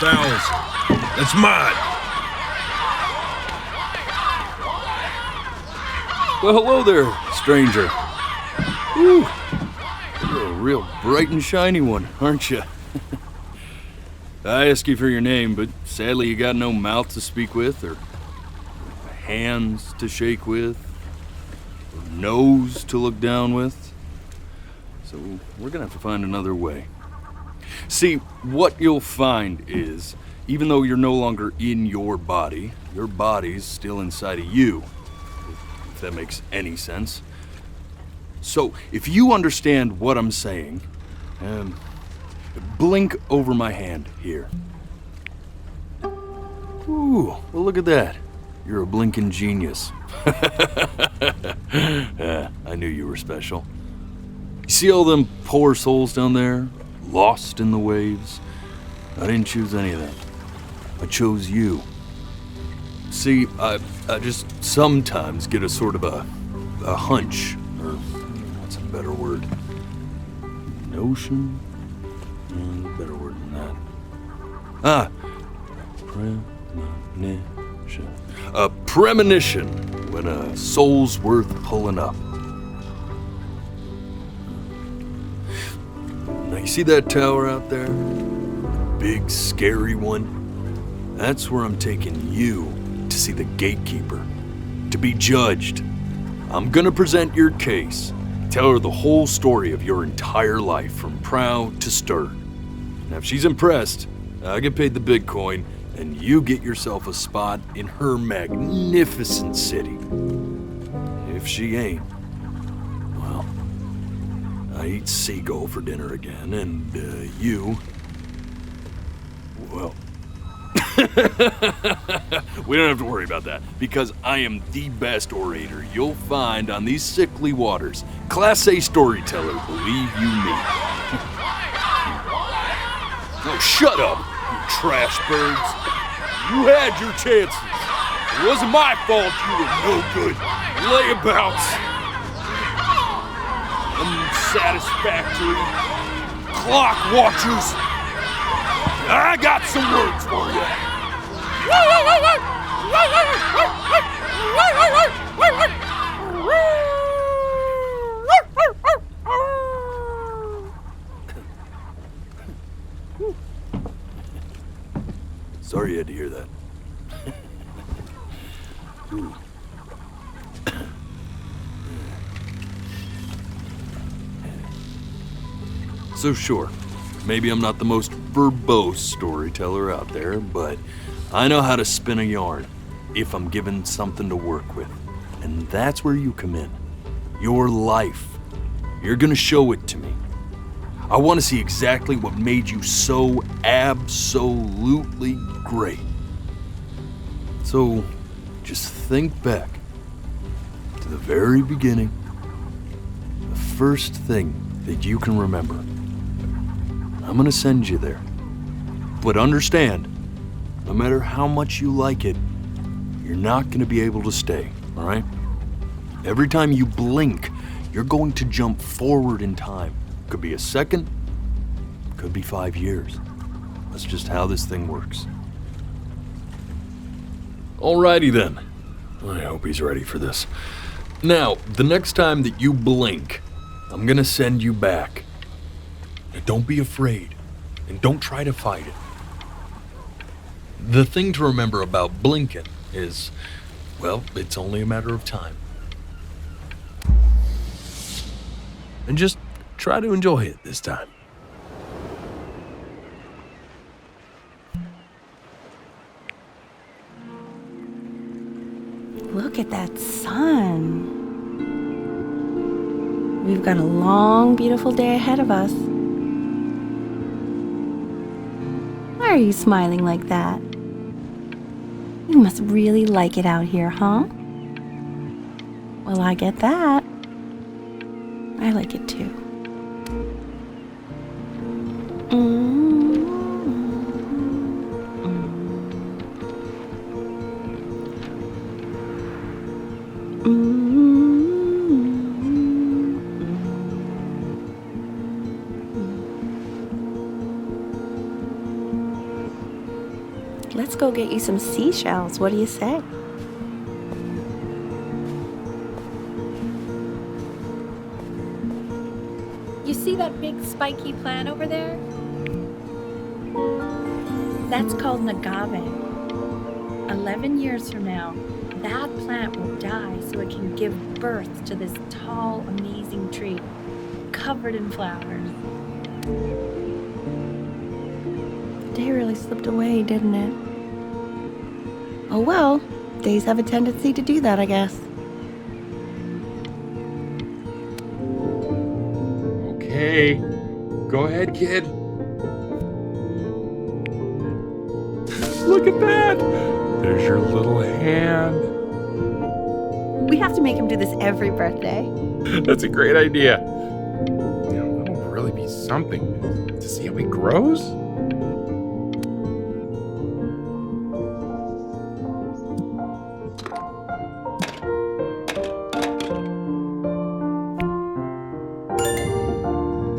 fowls. That's mine. Well, hello there, stranger. Ooh, you're a real bright and shiny one, aren't you? I asked you for your name, but sadly you got no mouth to speak with, or hands to shake with, or nose to look down with. So we're gonna have to find another way. See, what you'll find is, even though you're no longer in your body's still inside of you. If that makes any sense. So, if you understand what I'm saying, blink over my hand here. Ooh, well look at that. You're a blinking genius. I knew you were special. You see all them poor souls down there, lost in the waves? I didn't choose any of them. I chose you. See, I just sometimes get a sort of a hunch, or what's a better word? Notion? Better word than that. Premonition. A premonition when a soul's worth pulling up. Now you see that tower out there? Big, scary one? That's where I'm taking you to see the gatekeeper, to be judged. I'm gonna present your case, tell her the whole story of your entire life from proud to stern. Now if she's impressed, I get paid the big coin, and you get yourself a spot in her magnificent city. If she ain't, well, I eat seagull for dinner again, and you, well, we don't have to worry about that, because I am the best orator you'll find on these sickly waters. Class A storyteller, believe you me. Oh, shut up, you trash birds. You had your chances. It wasn't my fault you were no good. Layabouts. Unsatisfactory. Clock watchers. I got some words for you. Sorry you had to hear that. So sure, maybe I'm not the most verbose storyteller out there, but I know how to spin a yarn if I'm given something to work with. And that's where you come in. Your life. You're gonna show it to me. I want to see exactly what made you so absolutely great. So, just think back to the very beginning, the first thing that you can remember. I'm gonna send you there. But understand, no matter how much you like it, you're not gonna be able to stay, all right? Every time you blink, you're going to jump forward in time. Could be a second, could be 5 years. That's just how this thing works. Alrighty then. I hope he's ready for this. Now, the next time that you blink, I'm gonna send you back. Now, don't be afraid, and don't try to fight it. The thing to remember about blinking is, well, it's only a matter of time. And just try to enjoy it this time. Look at that sun. We've got a long, beautiful day ahead of us. Why are you smiling like that? You must really like it out here, huh? Well, I get that. I like it too. let's go get you some seashells. What do you say? You see that big spiky plant over there? That's called an agave. 11 years from now, that plant will die so it can give birth to this tall, amazing tree covered in flowers. The day really slipped away, didn't it? Oh well, days have a tendency to do that, I guess. Okay, go ahead, kid. Look at that! There's your little hand. We have to make him do this every birthday. That's a great idea. You know, that'll really be something to see how he grows.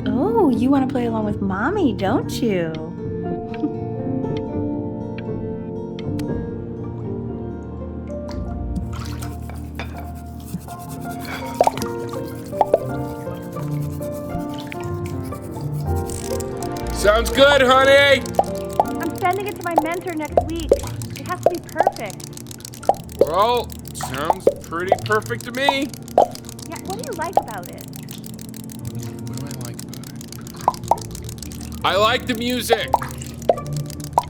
Oh, you want to play along with Mommy, don't you? Sounds good, honey! I'm sending it to my mentor next week. It has to be perfect. Well, sounds pretty perfect to me. Yeah, what do you like about it? What do I like about it? I like the music.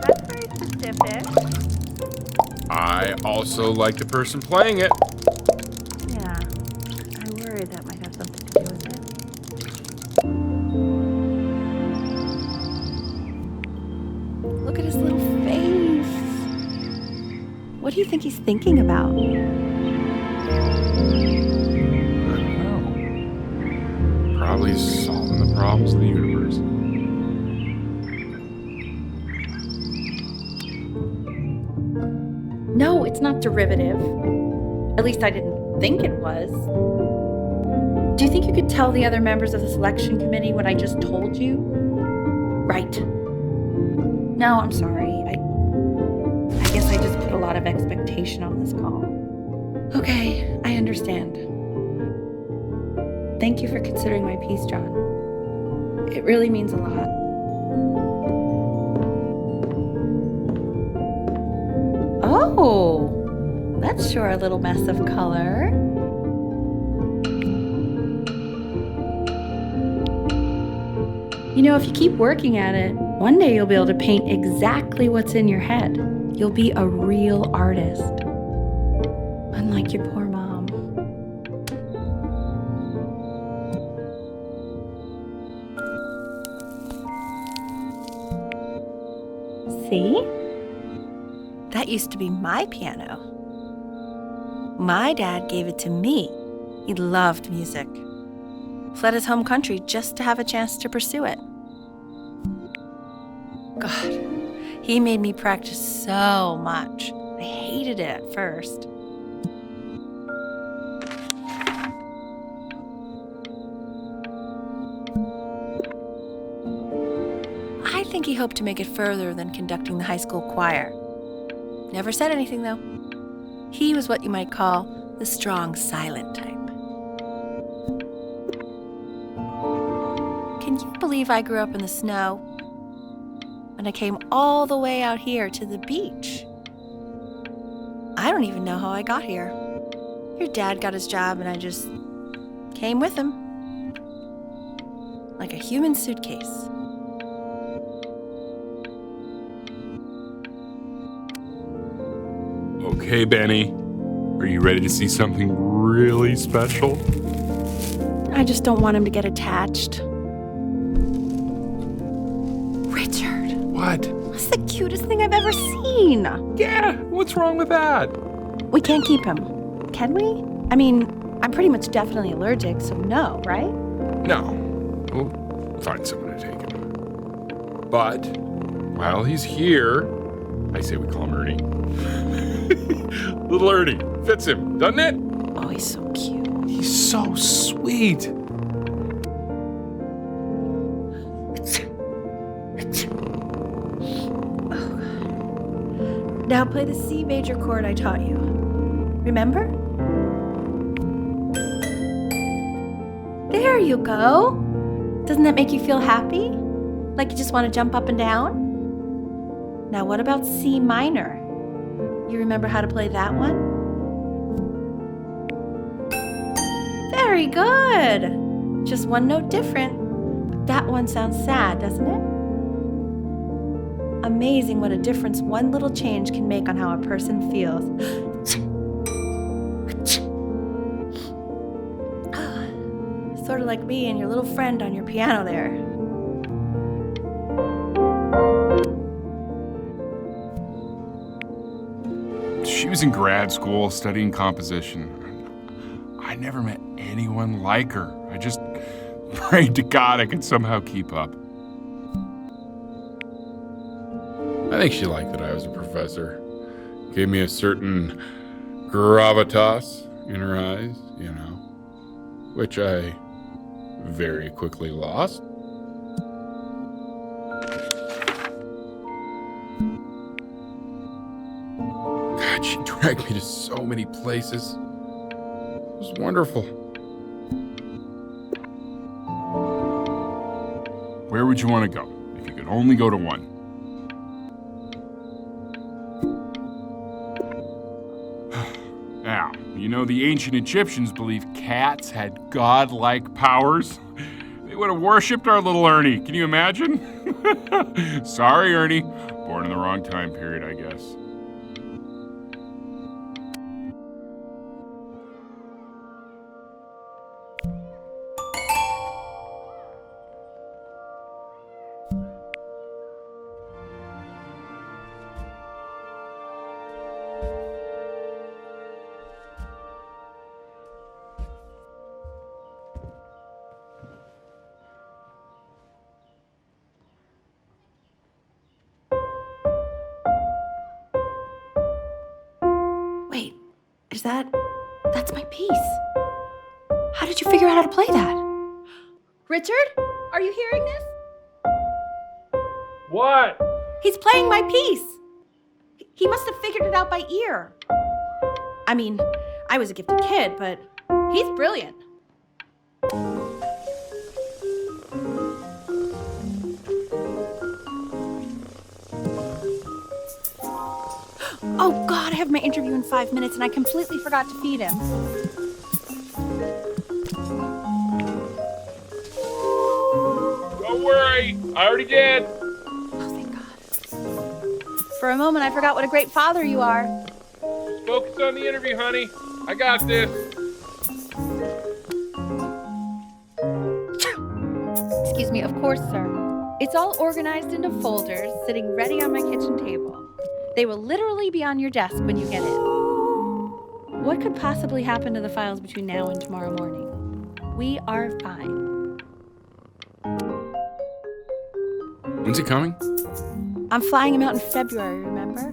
That's very specific. I also like the person playing it. Yeah, I worry that might have something to do with it. Look at his little face. What do you think he's thinking about? I don't know. Probably solving the problems of the universe. No, it's not derivative. At least I didn't think it was. Do you think you could tell the other members of the selection committee what I just told you? Right. No, I'm sorry. I guess I just put a lot of expectation on this call. Okay, I understand. Thank you for considering my piece, John. It really means a lot. Oh, that's sure a little mess of color. You know, if you keep working at it, one day you'll be able to paint exactly what's in your head. You'll be a real artist. Unlike your poor mom. See? That used to be my piano. My dad gave it to me. He loved music. Fled his home country just to have a chance to pursue it. God, he made me practice so much. I hated it at first. I think he hoped to make it further than conducting the high school choir. Never said anything, though. He was what you might call the strong, silent type. Can you believe I grew up in the snow? And I came all the way out here to the beach. I don't even know how I got here. Your dad got his job and I just came with him. Like a human suitcase. Okay, Benny. Are you ready to see something really special? I just don't want him to get attached. Richard, What? that's the cutest thing I've ever seen. Yeah, what's wrong with that? We can't keep him, can we? I mean, I'm pretty much definitely allergic, so no, right? No. We'll find someone to take him. But while he's here, I say we call him Ernie. Little Ernie. Fits him, doesn't it? Oh, he's so cute. He's so sweet. Now play the C major chord I taught you. Remember? There you go. Doesn't that make you feel happy? Like you just want to jump up and down? Now what about C minor? You remember how to play that one? Very good. Just one note different. But that one sounds sad, doesn't it? Amazing what a difference one little change can make on how a person feels. Sort of like me and your little friend on your piano there. She was in grad school studying composition. I never met anyone like her. I just prayed to God I could somehow keep up. I think she liked that I was a professor. Gave me a certain gravitas in her eyes, you know, which I very quickly lost. God, she dragged me to so many places. It was wonderful. Where would you want to go if you could only go to one? Now, you know the ancient Egyptians believed cats had godlike powers. They would have worshipped our little Ernie. Can you imagine? Sorry, Ernie. Born in the wrong time period, I guess. Wait, that's my piece. How did you figure out how to play that? Richard, are you hearing this? What? He's playing my piece. He must have figured it out by ear. I mean, I was a gifted kid, but he's brilliant. Oh God, I have my interview in 5 minutes and I completely forgot to feed him. Don't worry, I already did. Oh, thank God. For a moment, I forgot what a great father you are. Focus on the interview, honey. I got this. Excuse me, of course, sir. It's all organized into folders, sitting ready on my kitchen table. They will literally be on your desk when you get in. What could possibly happen to the files between now and tomorrow morning? We are fine. When's he coming? I'm flying him out in February, remember?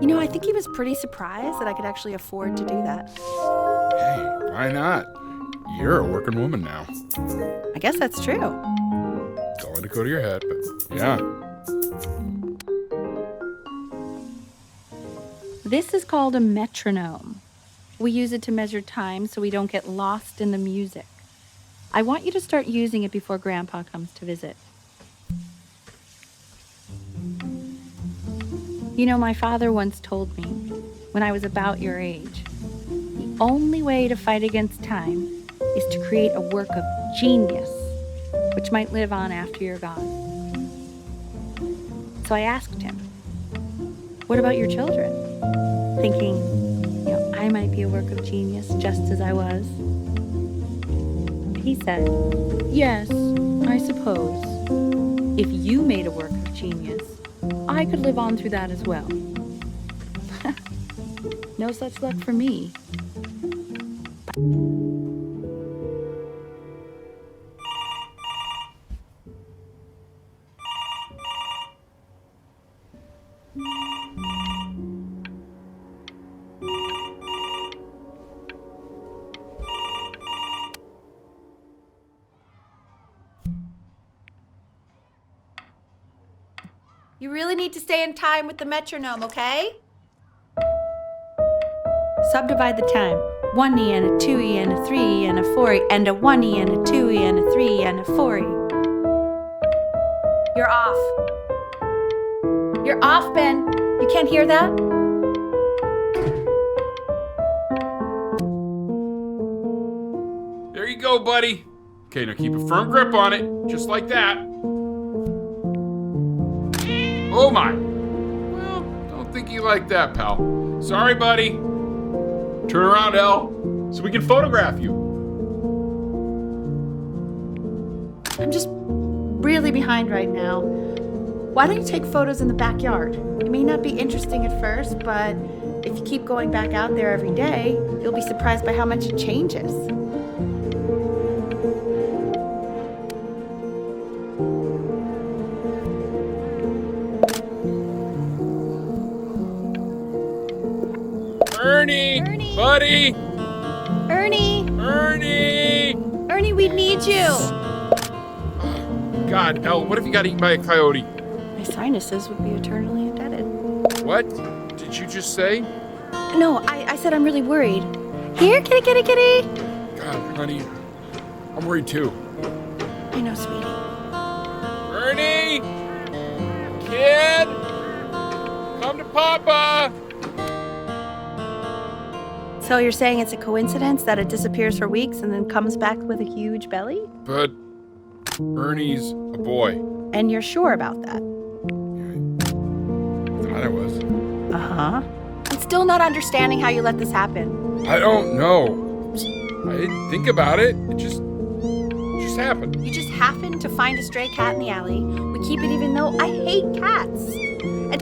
You know, I think he was pretty surprised that I could actually afford to do that. Hey, why not? You're a working woman now. I guess that's true. Don't let it go to your head, but yeah. This is called a metronome. We use it to measure time so we don't get lost in the music. I want you to start using it before Grandpa comes to visit. You know, my father once told me, when I was about your age, the only way to fight against time is to create a work of genius, which might live on after you're gone. So I asked him, what about your children? Thinking, you know, I might be a work of genius just as I was. He said, yes, I suppose. If you made a work of genius, I could live on through that as well. No such luck for me. You really need to stay in time with the metronome, okay? Subdivide the time. 1e and a 2e and a 3e and a 4e and a 1e and a 2e and a 3e and a 4e. You're off. You're off, Ben. You can't hear that? There you go, buddy. Okay, now keep a firm grip on it, just like that. Oh my. Well, don't think you like that, pal. Sorry, buddy. Turn around, Elle, so we can photograph you. I'm just really behind right now. Why don't you take photos in the backyard? It may not be interesting at first, but if you keep going back out there every day, you'll be surprised by how much it changes. Ernie! Buddy! Ernie! Ernie! We need you! God, Elle, what if you got eaten by a coyote? My sinuses would be eternally indebted. What did you just say? No, I said I'm really worried. Here, kitty, kitty, kitty! God, honey, I'm worried too. I know, sweetie. Ernie! Kid! Come to Papa! So you're saying it's a coincidence that it disappears for weeks and then comes back with a huge belly? But Ernie's a boy. And you're sure about that? Thought I was. Uh-huh. I'm still not understanding how you let this happen. I don't know. I didn't think about it. It just happened. You just happened to find a stray cat in the alley. We keep it even though I hate cats. And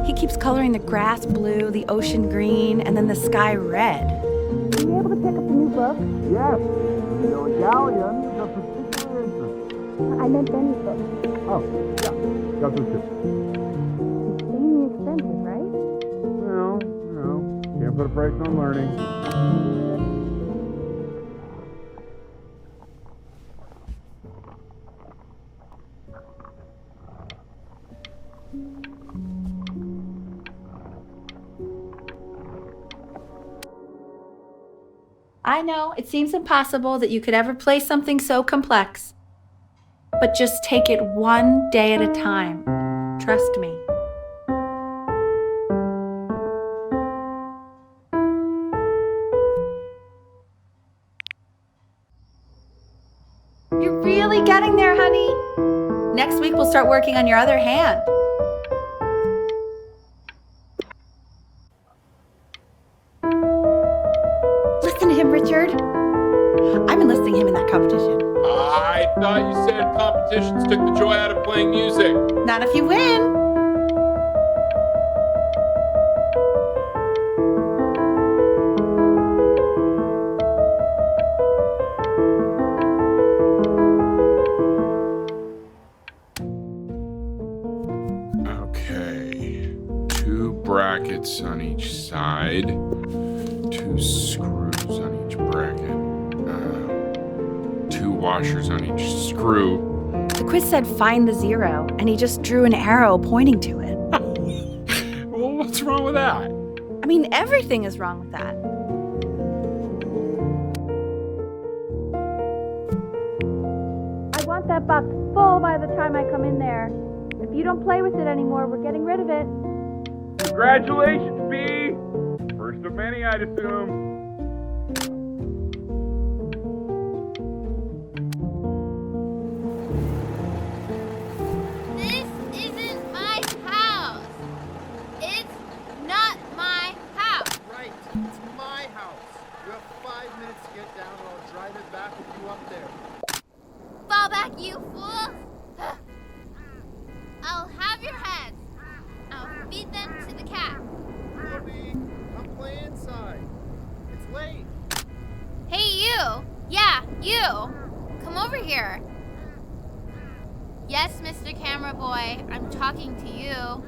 he keeps coloring the grass blue, the ocean green, and then the sky red. Were you able to pick up the new book? Yes. The Italian is of particular interest. I meant Benny's book. Oh, yeah. Got this too. Insanely expensive, right? No. Can't put a price on learning. I know, it seems impossible that you could ever play something so complex. But just take it one day at a time. Trust me. You're really getting there, honey. Next week we'll start working on your other hand. Listen to him, Richard. I'm enlisting him in that competition. I thought you said competitions took the joy out of playing music. Not if you win. Okay. 2 brackets on each side. 2 screws on each bracket. 2 washers on each screw. The quiz said find the zero, and he just drew an arrow pointing to it. Well, what's wrong with that? I mean, everything is wrong with that. I want that box full by the time I come in there. If you don't play with it anymore, we're getting rid of it. Congratulations, B! First of many, I'd assume. This isn't my house. It's not my house. Right, it's my house. You have 5 minutes to get down and I'll drive it back with you up there. Fall back, you fool. I'll have your heads. I'll feed them to the cat. Chloe, come play inside. It's late. Hey, you. Yeah, you. Come over here. Yes, Mr. Camera Boy, I'm talking to you.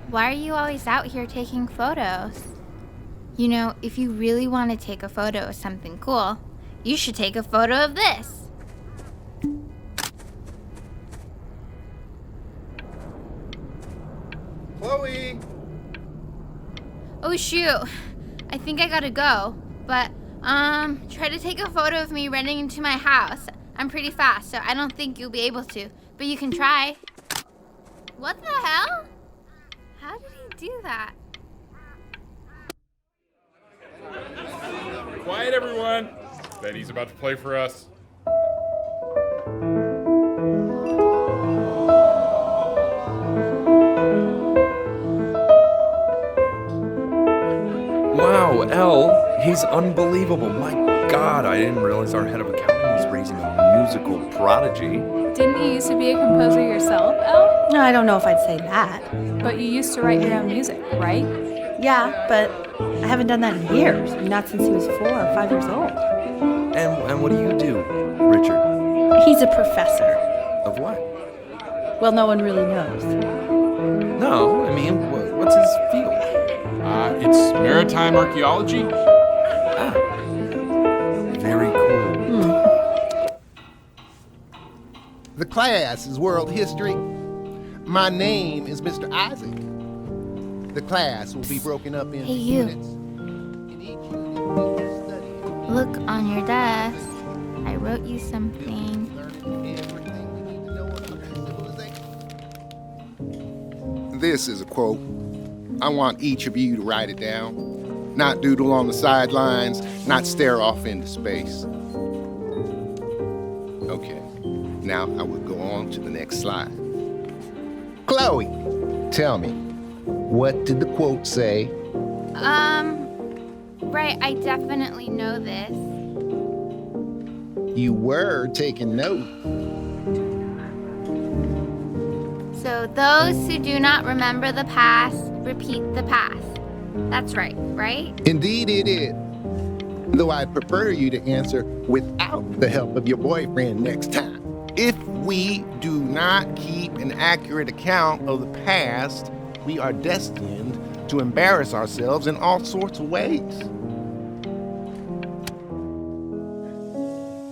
Why are you always out here taking photos? You know, if you really want to take a photo of something cool, you should take a photo of this. Chloe! Oh shoot, I think I gotta go. But, try to take a photo of me running into my house. I'm pretty fast, so I don't think you'll be able to, but you can try. What the hell? How did he do that? Quiet, everyone. Benny's about to play for us. Wow, Elle, he's unbelievable. My God, I didn't realize our head of accounting was raising a musical prodigy. Didn't you used to be a composer yourself, Elle? No, I don't know if I'd say that. But you used to write your own music, right? Yeah, but I haven't done that in years. Not since he was 4 or 5 years old. And what do you do, Richard? He's a professor. Of what? Well, no one really knows. No, I mean, what's his field? It's maritime archaeology. Ah, very cool. The class is world history. My name is Mr. Isaac. The class will be broken up into Hey, you. units. In each unit, we will study Look on your desk. I wrote you something. learning everything we need to know about civilization. This is a quote. I want each of you to write it down. Not doodle on the sidelines, not stare off into space. Okay, now I will go on to the next slide. Chloe, tell me, what did the quote say? Right, I definitely know this. You were taking note. So those who do not remember the past, repeat the past. That's right, right? Indeed it is. Though I'd prefer you to answer without the help of your boyfriend next time. If we do not keep an accurate account of the past, we are destined to embarrass ourselves in all sorts of ways.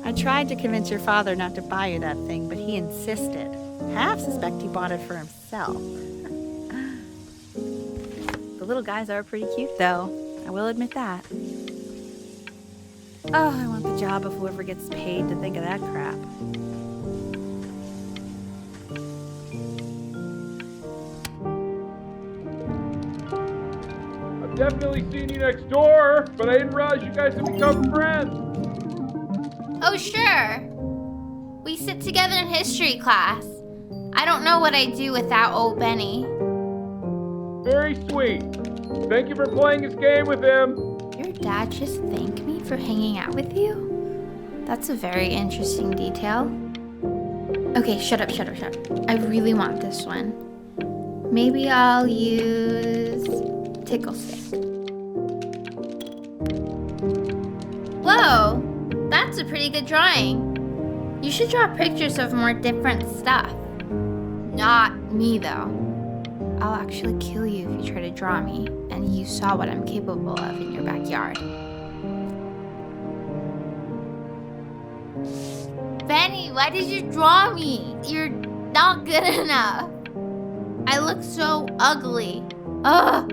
I tried to convince your father not to buy you that thing, but he insisted. Half suspect he bought it for himself. The little guys are pretty cute, though. I will admit that. Oh, I want the job of whoever gets paid to think of that crap. I've definitely seen you next door, but I didn't realize you guys had become friends. Oh, sure. We sit together in history class. I don't know what I'd do without old Benny. Very sweet. Thank you for playing this game with him. Your dad just thanked me for hanging out with you? That's a very interesting detail. Okay, shut up. I really want this one. Maybe I'll use Tickle Stick. Whoa, that's a pretty good drawing. You should draw pictures of more different stuff. Not me, though. I'll actually kill you if you try to draw me, and you saw what I'm capable of in your backyard. Benny, why did you draw me? You're not good enough. I look so ugly. Ugh.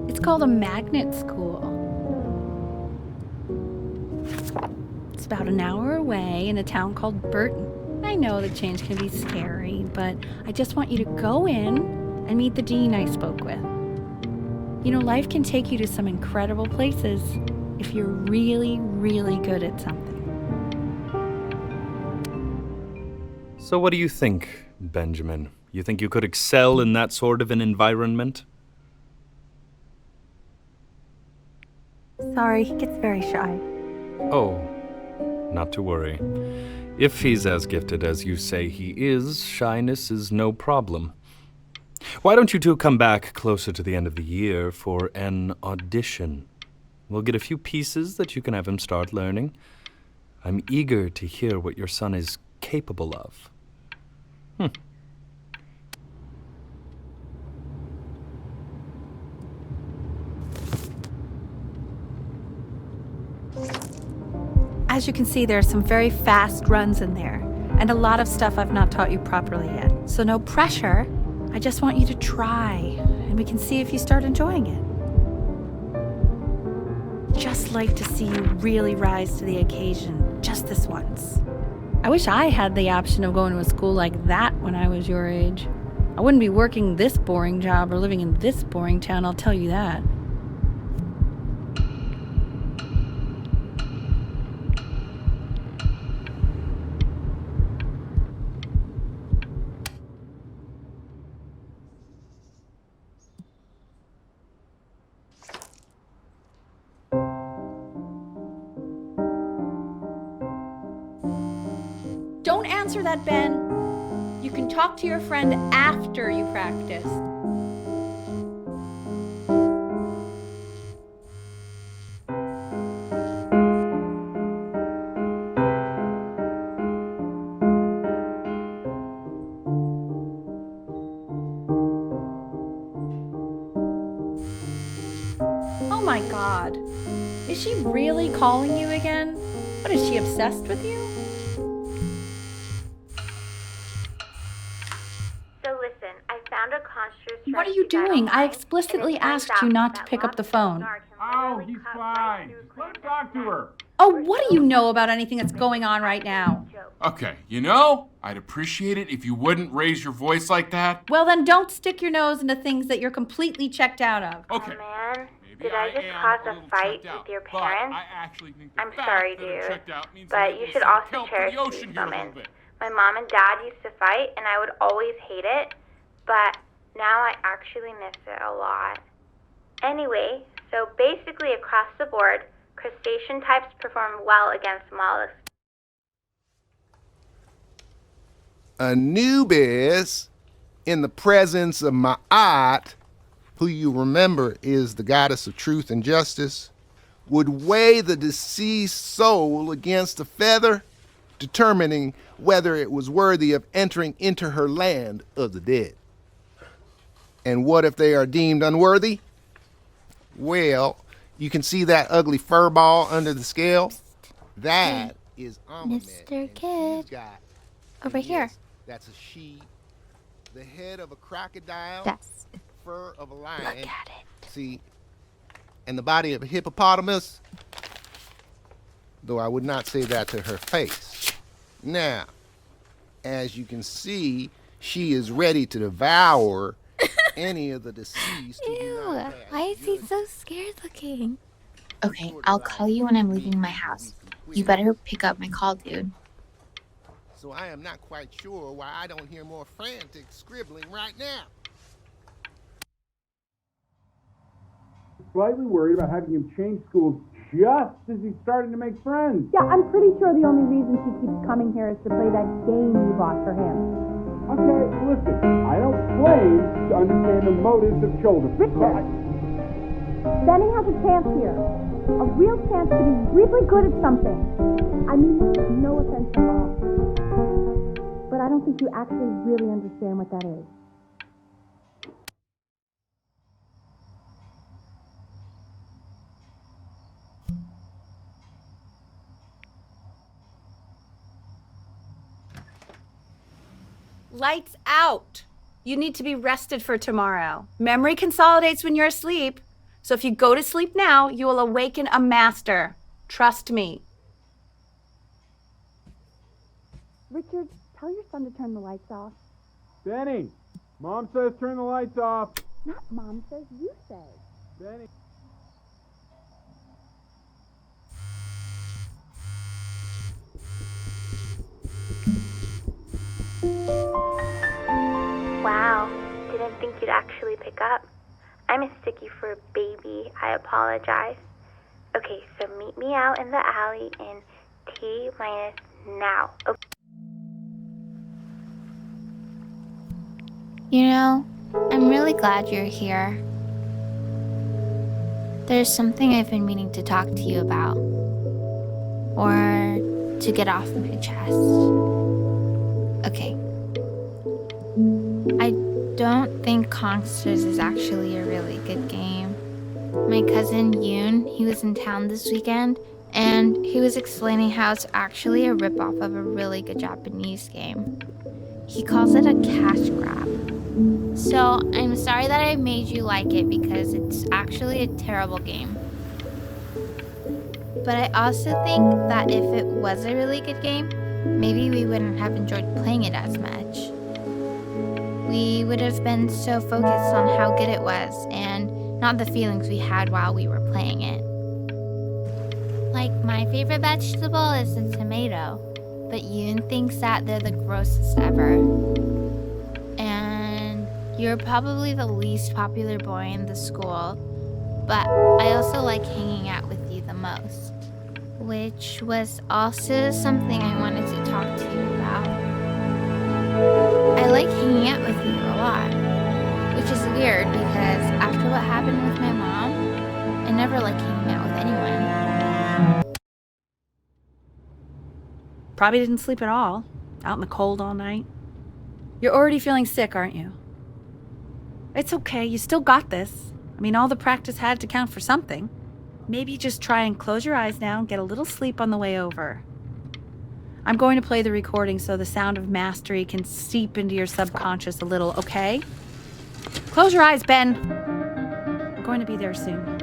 It's called a magnet school. It's about an hour away in a town called Burton. I know the change can be scary, but I just want you to go in and meet the dean I spoke with. You know, life can take you to some incredible places if you're really, really good at something. So what do you think, Benjamin? You think you could excel in that sort of an environment? Sorry, he gets very shy. Oh, not to worry. If he's as gifted as you say he is, shyness is no problem. Why don't you two come back closer to the end of the year for an audition? We'll get a few pieces that you can have him start learning. I'm eager to hear what your son is capable of. As you can see, there are some very fast runs in there, and a lot of stuff I've not taught you properly yet. So no pressure. I just want you to try, and we can see if you start enjoying it. Just like to see you really rise to the occasion, just this once. I wish I had the option of going to a school like that when I was your age. I wouldn't be working this boring job or living in this boring town, I'll tell you that. Don't answer that, Ben. You can talk to your friend after you practice. Oh my God. Is she really calling you again? What, is she obsessed with you? What are you doing? I explicitly asked you not to pick up the phone. Oh, he's fine. Let him talk to her. Oh, what do you know about anything that's going on right now? Okay, you know, I'd appreciate it if you wouldn't raise your voice like that. Well, then don't stick your nose into things that you're completely checked out of. Okay. Oh, man. Maybe Did I just cause a fight with your parents? I actually think the I'm fact sorry, that I'm dude. checked out means But that you we'll should send also kelp to cherish the these ocean here a little moments. bit. My mom and dad used to fight, and I would always hate it, but now I actually miss it a lot. Anyway, so basically across the board, crustacean types perform well against mollusks. Anubis, in the presence of Ma'at, who you remember is the goddess of truth and justice, would weigh the deceased soul against a feather, determining whether it was worthy of entering into her land of the dead. And what if they are deemed unworthy? Well, you can see that ugly fur ball under the scale? That is Amamet. Mr. and Kid. she's got, Over here. that's a she, the head of a crocodile, Yes. fur of a lion. Look at it. See, and the body of a hippopotamus, though I would not say that to her face. Now, as you can see, she is ready to devour any of the deceased. who do Ew, not pass why is he judgment. so scared looking? Okay, I'll call you when I'm leaving my house. You better pick up my call, dude. So I am not quite sure why I don't hear more frantic scribbling right now. Slightly worried about having him change schools just as he's starting to make friends. Yeah, I'm pretty sure the only reason she keeps coming here is to play that game you bought for him. Okay, listen, I don't claim to understand the motives of children. Richard, Benny has a chance here. A real chance to be really good at something. I mean, no offense at all. But I don't think you actually really understand what that is. Lights out. You need to be rested for tomorrow. Memory consolidates when you're asleep. So if you go to sleep now, you will awaken a master. Trust me. Richard, tell your son to turn the lights off. Benny, Mom says turn the lights off. Not Mom says, you say. Benny. Wow, didn't think you'd actually pick up. I mistook you for a baby. I apologize. Okay, so meet me out in the alley in T-minus now. Okay. You know, I'm really glad you're here. There's something I've been meaning to talk to you about. Or to get off my chest. Okay. I don't think Kongsters is actually a really good game. My cousin Yoon, he was in town this weekend, And he was explaining how it's actually a ripoff of a really good Japanese game. He calls it a cash grab. So I'm sorry that I made you like it because it's actually a terrible game. But I also think that if it was a really good game, maybe we wouldn't have enjoyed playing it as much. We would have been so focused on how good it was and not the feelings we had while we were playing it. Like, my favorite vegetable is a tomato, but Yoon thinks that they're the grossest ever. And you're probably the least popular boy in the school, but I also like hanging out with you the most, which was also something I wanted to talk to you about. I like hanging out with you a lot, which is weird because after what happened with my mom, I never like hanging out with anyone. Probably didn't sleep at all. Out in the cold all night. You're already feeling sick, aren't you? It's okay, you still got this. I mean, all the practice had to count for something. Maybe just try and close your eyes now and get a little sleep on the way over. I'm going to play the recording so the sound of mastery can seep into your subconscious a little, okay? Close your eyes, Ben. We're going to be there soon.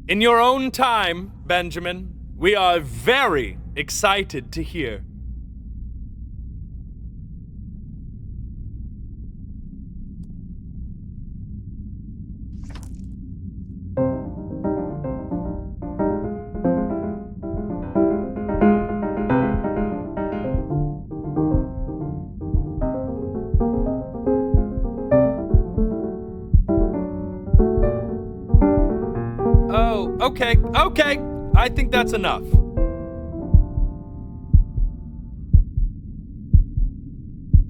In your own time, Benjamin, we are very excited to hear. Okay, I think that's enough.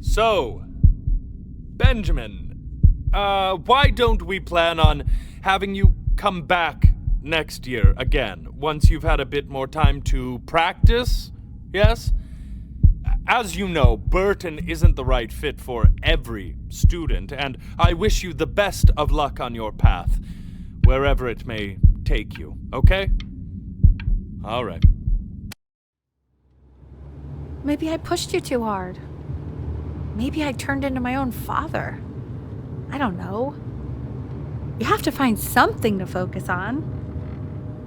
So, Benjamin, why don't we plan on having you come back next year again, once you've had a bit more time to practice, yes? As you know, Burton isn't the right fit for every student, and I wish you the best of luck on your path, wherever it may take you, okay? All right. Maybe I pushed you too hard. Maybe I turned into my own father. I don't know. You have to find something to focus on.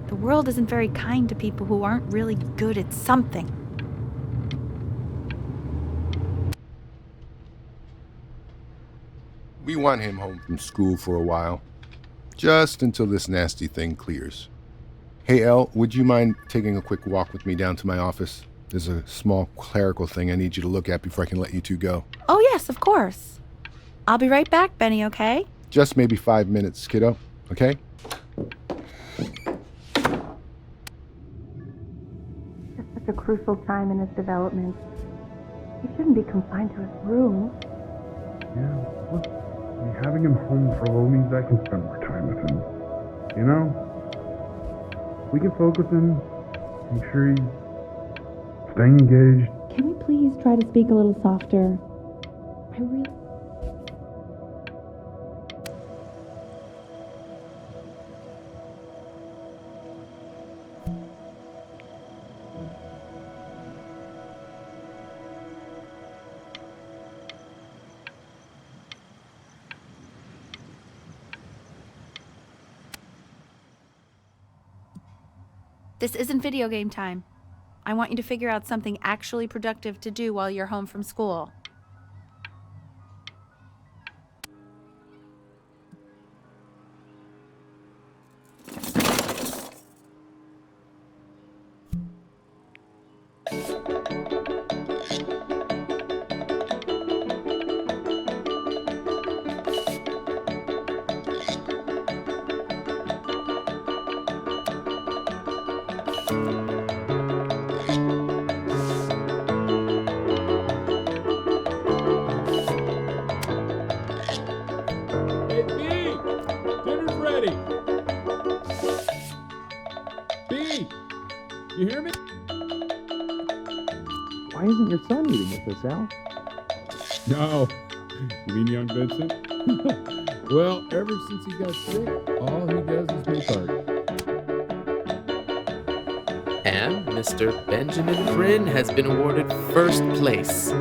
The world isn't very kind to people who aren't really good at something. We want him home from school for a while. Just until this nasty thing clears. Hey, Elle, would you mind taking a quick walk with me down to my office? There's a small clerical thing I need you to look at before I can let you two go. Oh, yes, of course. I'll be right back, Benny, okay? Just maybe 5 minutes, kiddo, okay? It's such a crucial time in his development. He shouldn't be confined to his room. Yeah, look, having him home for a little means I can spend more time with him. You know? We can focus him, make sure he's staying engaged. Can we please try to speak a little softer? I really... This isn't video game time. I want you to figure out something actually productive to do while you're home from school. Dinner's ready. You hear me? Why isn't your son eating with us, Al? No. You mean young Vincent? Well, ever since he got sick, all he does is make art. And Mr. Benjamin Bryn has been awarded first place.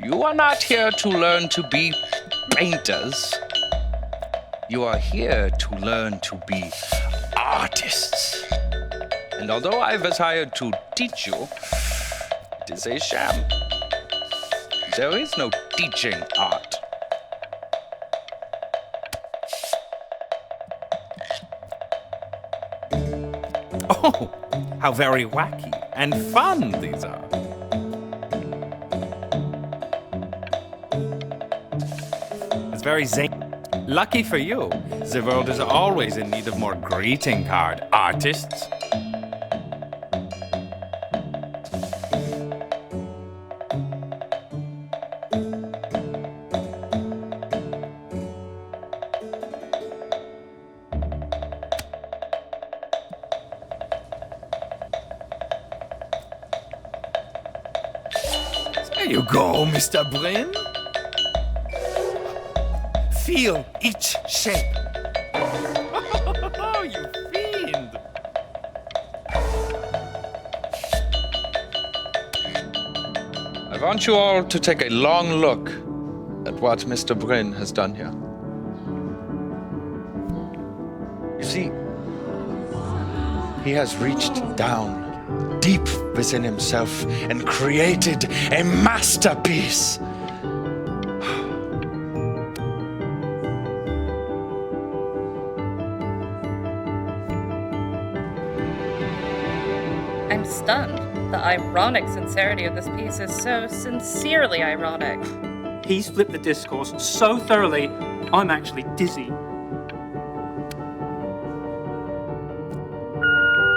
You are not here to learn to be painters. You are here to learn to be artists. And although I was hired to teach you, it is a sham. There is no teaching art. Oh, how very wacky and fun these are. It's very zany. Lucky for you, the world is always in need of more greeting card artists. There you go, Mr. Bryn. Feel each shape. Oh, you fiend! I want you all to take a long look at what Mr. Bryn has done here. You see, he has reached down deep within himself and created a masterpiece. I'm stunned. The ironic sincerity of this piece is so sincerely ironic. He's flipped the discourse so thoroughly, I'm actually dizzy.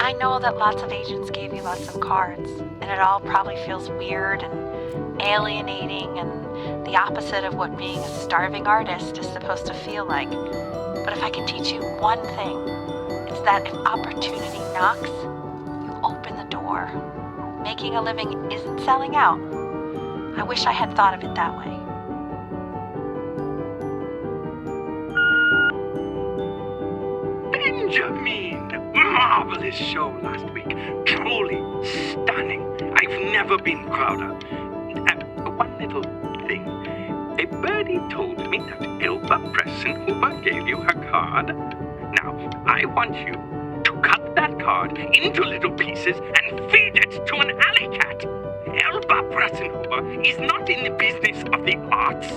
I know that lots of agents gave you lots of cards, and it all probably feels weird and alienating and the opposite of what being a starving artist is supposed to feel like. But if I can teach you one thing, it's that if opportunity knocks, you open the door. Making a living isn't selling out. I wish I had thought of it that way. Benjamin! Marvelous show last week. Truly stunning. I've never been prouder. One little thing. A birdie told me that Elba Pressenhuber gave you her card. Now, I want you to cut that card into little pieces and feed it to an alley cat. Elba Pressenhuber is not in the business of the arts.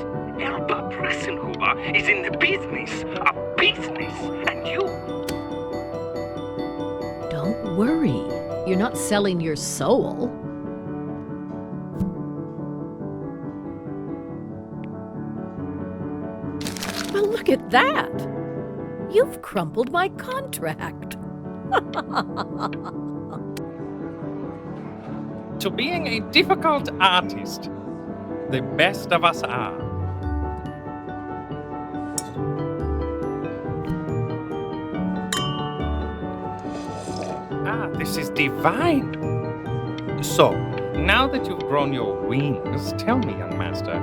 Elba Pressenhuber is in the business of business, and you... Don't worry. You're not selling your soul. Well, look at that. You've crumpled my contract. To being a difficult artist, the best of us are. Ah, this is divine. So, now that you've grown your wings, tell me, young master,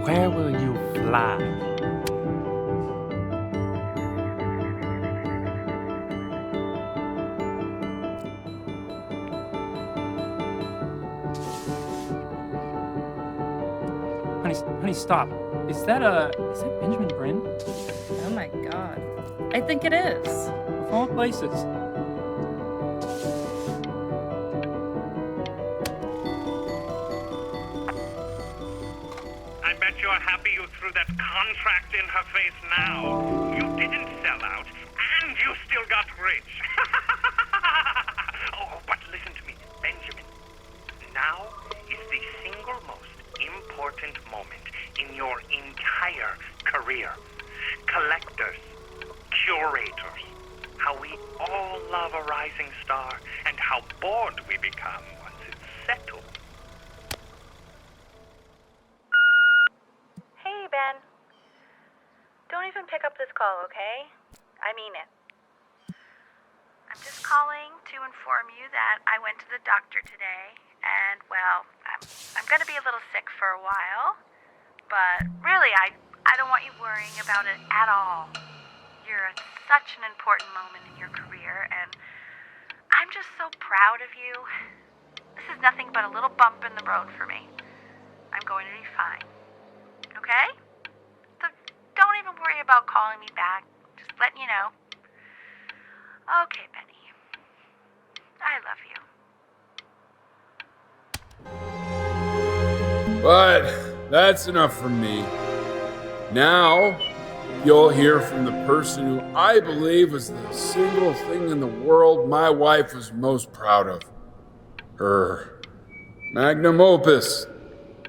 where will you fly? Honey, stop. Is that Benjamin Bryn? Oh my god. I think it is. Of all places. I bet you're happy you threw that contract in her face now. You didn't sell out, and you still got rich. Oh, but listen to me, Benjamin. Now is the single most important moment in your entire career. Collectors, curators, how we all love a rising rising star and how bored we become once it's settled. Hey, Ben. Don't even pick up this call, okay? I mean it. I'm just calling to inform you that I went to the doctor today, and, well, I'm gonna be a little sick for a while, but really, I don't want you worrying about it at all. You're at such an important moment in your career, and I'm just so proud of you. This is nothing but a little bump in the road for me. I'm going to be fine. Okay? So don't even worry about calling me back. Just letting you know. Okay, Benny. I love you. But that's enough from me. Now, you'll hear from the person who I believe was the single thing in the world my wife was most proud of. Her magnum opus,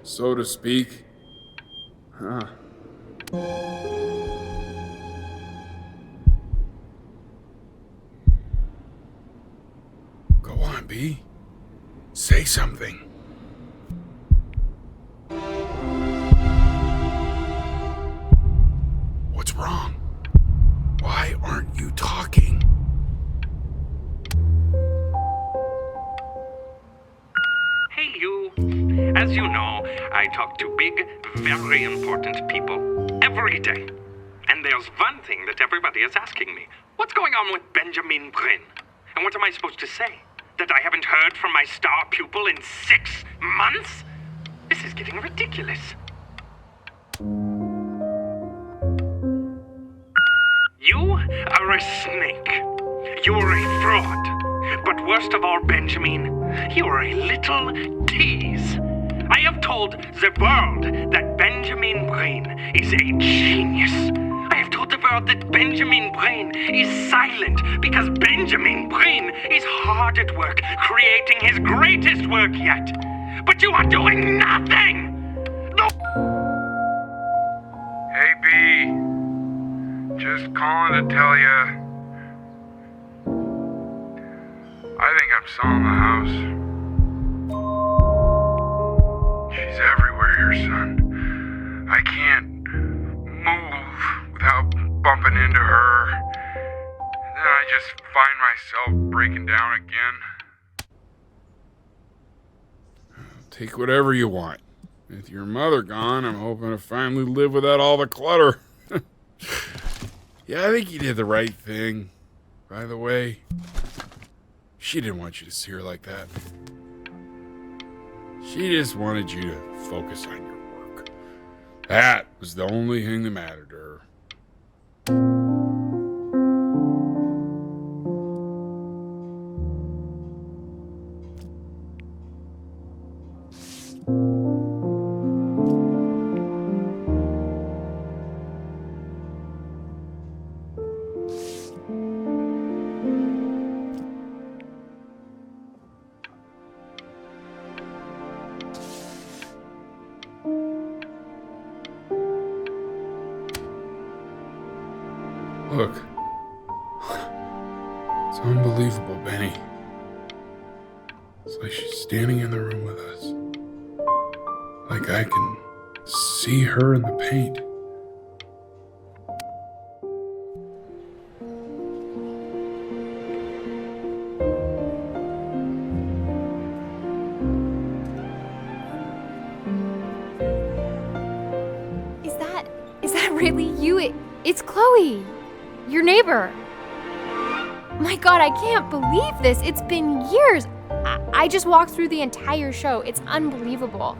so to speak. Huh. Go on, B. Say something. What's wrong? Why aren't you talking? Hey, you. As you know, I talk to big, very important people every day. And there's one thing that everybody is asking me. What's going on with Benjamin Brin? And what am I supposed to say? That I haven't heard from my star pupil in 6 months? This is getting ridiculous. You are a snake. You're a fraud. But worst of all, Benjamin, you're a little tease. I have told the world that Benjamin Brain is a genius. I have told the world that Benjamin Brain is silent because Benjamin Brain is hard at work creating his greatest work yet. But you are doing nothing! No. Hey, B. Just calling to tell you. I think I'm selling the house. She's everywhere here, son. I can't move without bumping into her. And then I just find myself breaking down again. Take whatever you want. With your mother gone, I'm hoping to finally live without all the clutter. Yeah, I think you did the right thing. By the way, she didn't want you to see her like that. She just wanted you to focus on your work. That was the only thing that mattered to her. Look. It's unbelievable, Benny. It's like she's standing in the room with us. Like I can see her in the paint. Is that really you? It's Chloe. Your neighbor. My God, I can't believe this. It's been years. I just walked through the entire show. It's unbelievable.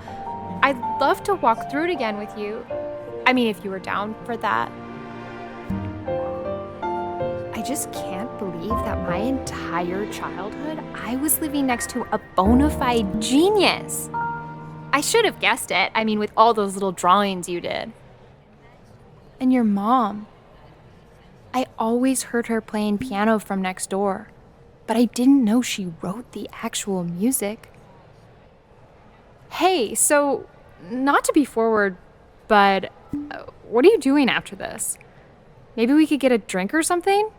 I'd love to walk through it again with you. I mean, if you were down for that. I just can't believe that my entire childhood, I was living next to a bona fide genius. I should have guessed it. I mean, with all those little drawings you did. And your mom. I always heard her playing piano from next door, but I didn't know she wrote the actual music. Hey, so, not to be forward, but what are you doing after this? Maybe we could get a drink or something?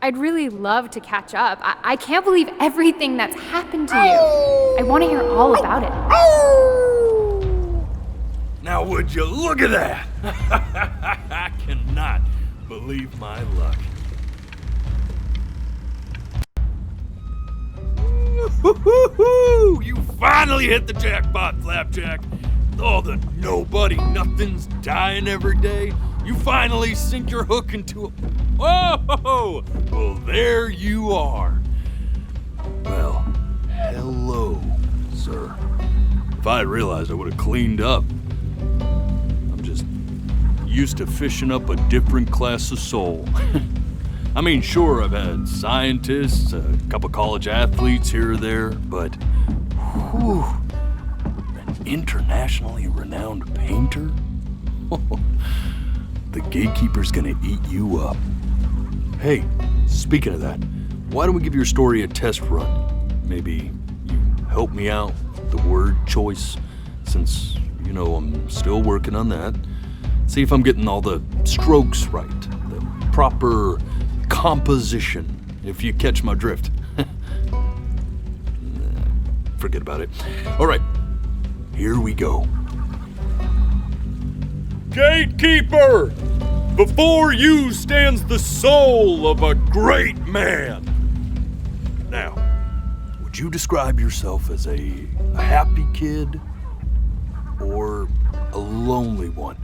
I'd really love to catch up. I can't believe everything that's happened to you. I want to hear all about it. Now would you look at that? I cannot believe my luck. Woo-hoo-hoo-hoo! You finally hit the jackpot, Flapjack. All the nobody nothings dying every day. You finally sink your hook into a... Whoa! Well, there you are. Well, hello, sir. If I had realized, I would have cleaned up. I'm just used to fishing up a different class of soul. I mean, sure, I've had scientists, a couple college athletes here or there, but whew, an internationally renowned painter? The gatekeeper's gonna eat you up. Hey, speaking of that, why don't we give your story a test run? Maybe you help me out with the word choice, since, you know, I'm still working on that. See if I'm getting all the strokes right, the proper composition, if you catch my drift. Forget about it. All right, here we go. Gatekeeper! Before you stands the soul of a great man. Now, would you describe yourself as a happy kid or a lonely one?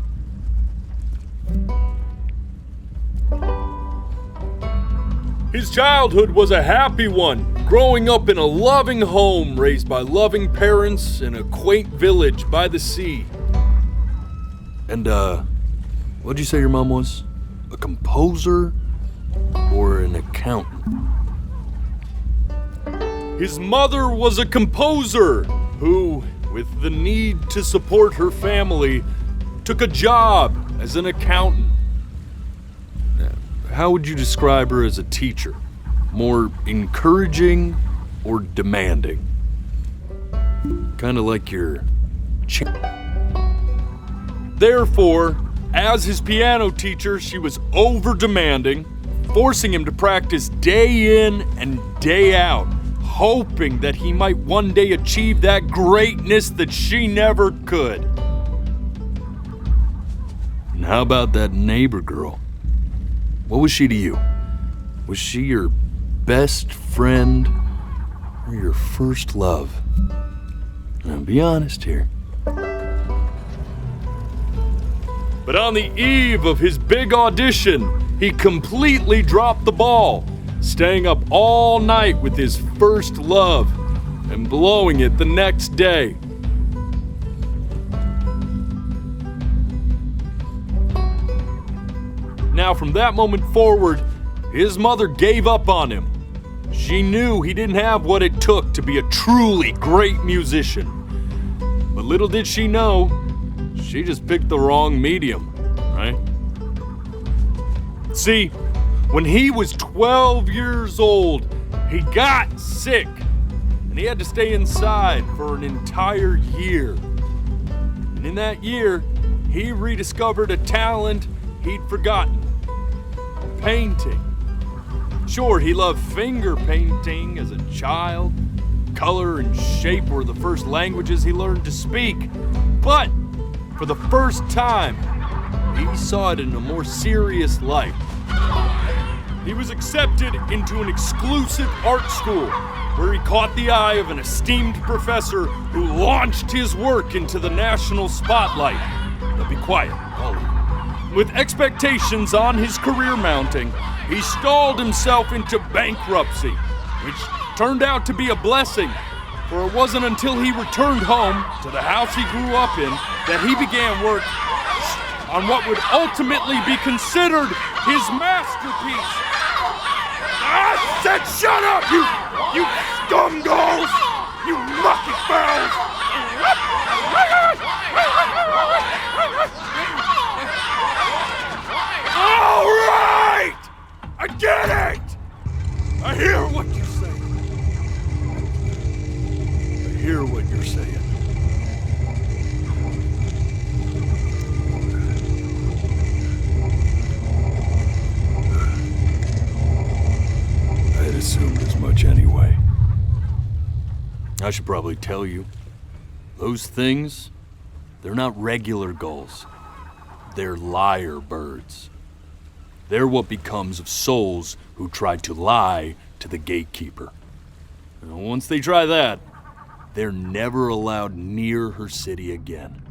His childhood was a happy one, growing up in a loving home raised by loving parents in a quaint village by the sea. And, what'd you say your mom was? A composer or an accountant? His mother was a composer who, with the need to support her family, took a job as an accountant. How would you describe her as a teacher? More encouraging or demanding? Kind of like your Therefore, as his piano teacher, she was over-demanding, forcing him to practice day in and day out, hoping that he might one day achieve that greatness that she never could. And how about that neighbor girl? What was she to you? Was she your best friend or your first love? Now, be honest here. But on the eve of his big audition, he completely dropped the ball, staying up all night with his first love and blowing it the next day. Now, from that moment forward, his mother gave up on him. She knew he didn't have what it took to be a truly great musician. But little did she know, she just picked the wrong medium, right? See, when he was 12 years old, he got sick, and he had to stay inside for an entire year. And in that year, he rediscovered a talent he'd forgotten: painting. Sure, he loved finger painting as a child. Color and shape were the first languages he learned to speak. But for the first time, he saw it in a more serious light. He was accepted into an exclusive art school where he caught the eye of an esteemed professor who launched his work into the national spotlight. Now be quiet, Ollie. With expectations on his career mounting, he stalled himself into bankruptcy, which turned out to be a blessing, for it wasn't until he returned home to the house he grew up in that he began work on what would ultimately be considered his masterpiece. I said shut up, you scum dolls! You mucky fowls! All right! I get it! I hear what you say. I hear what you're saying. much anyway. I should probably tell you, those things, they're not regular gulls. They're lyre birds. They're what becomes of souls who tried to lie to the gatekeeper. And once they try that, they're never allowed near her city again.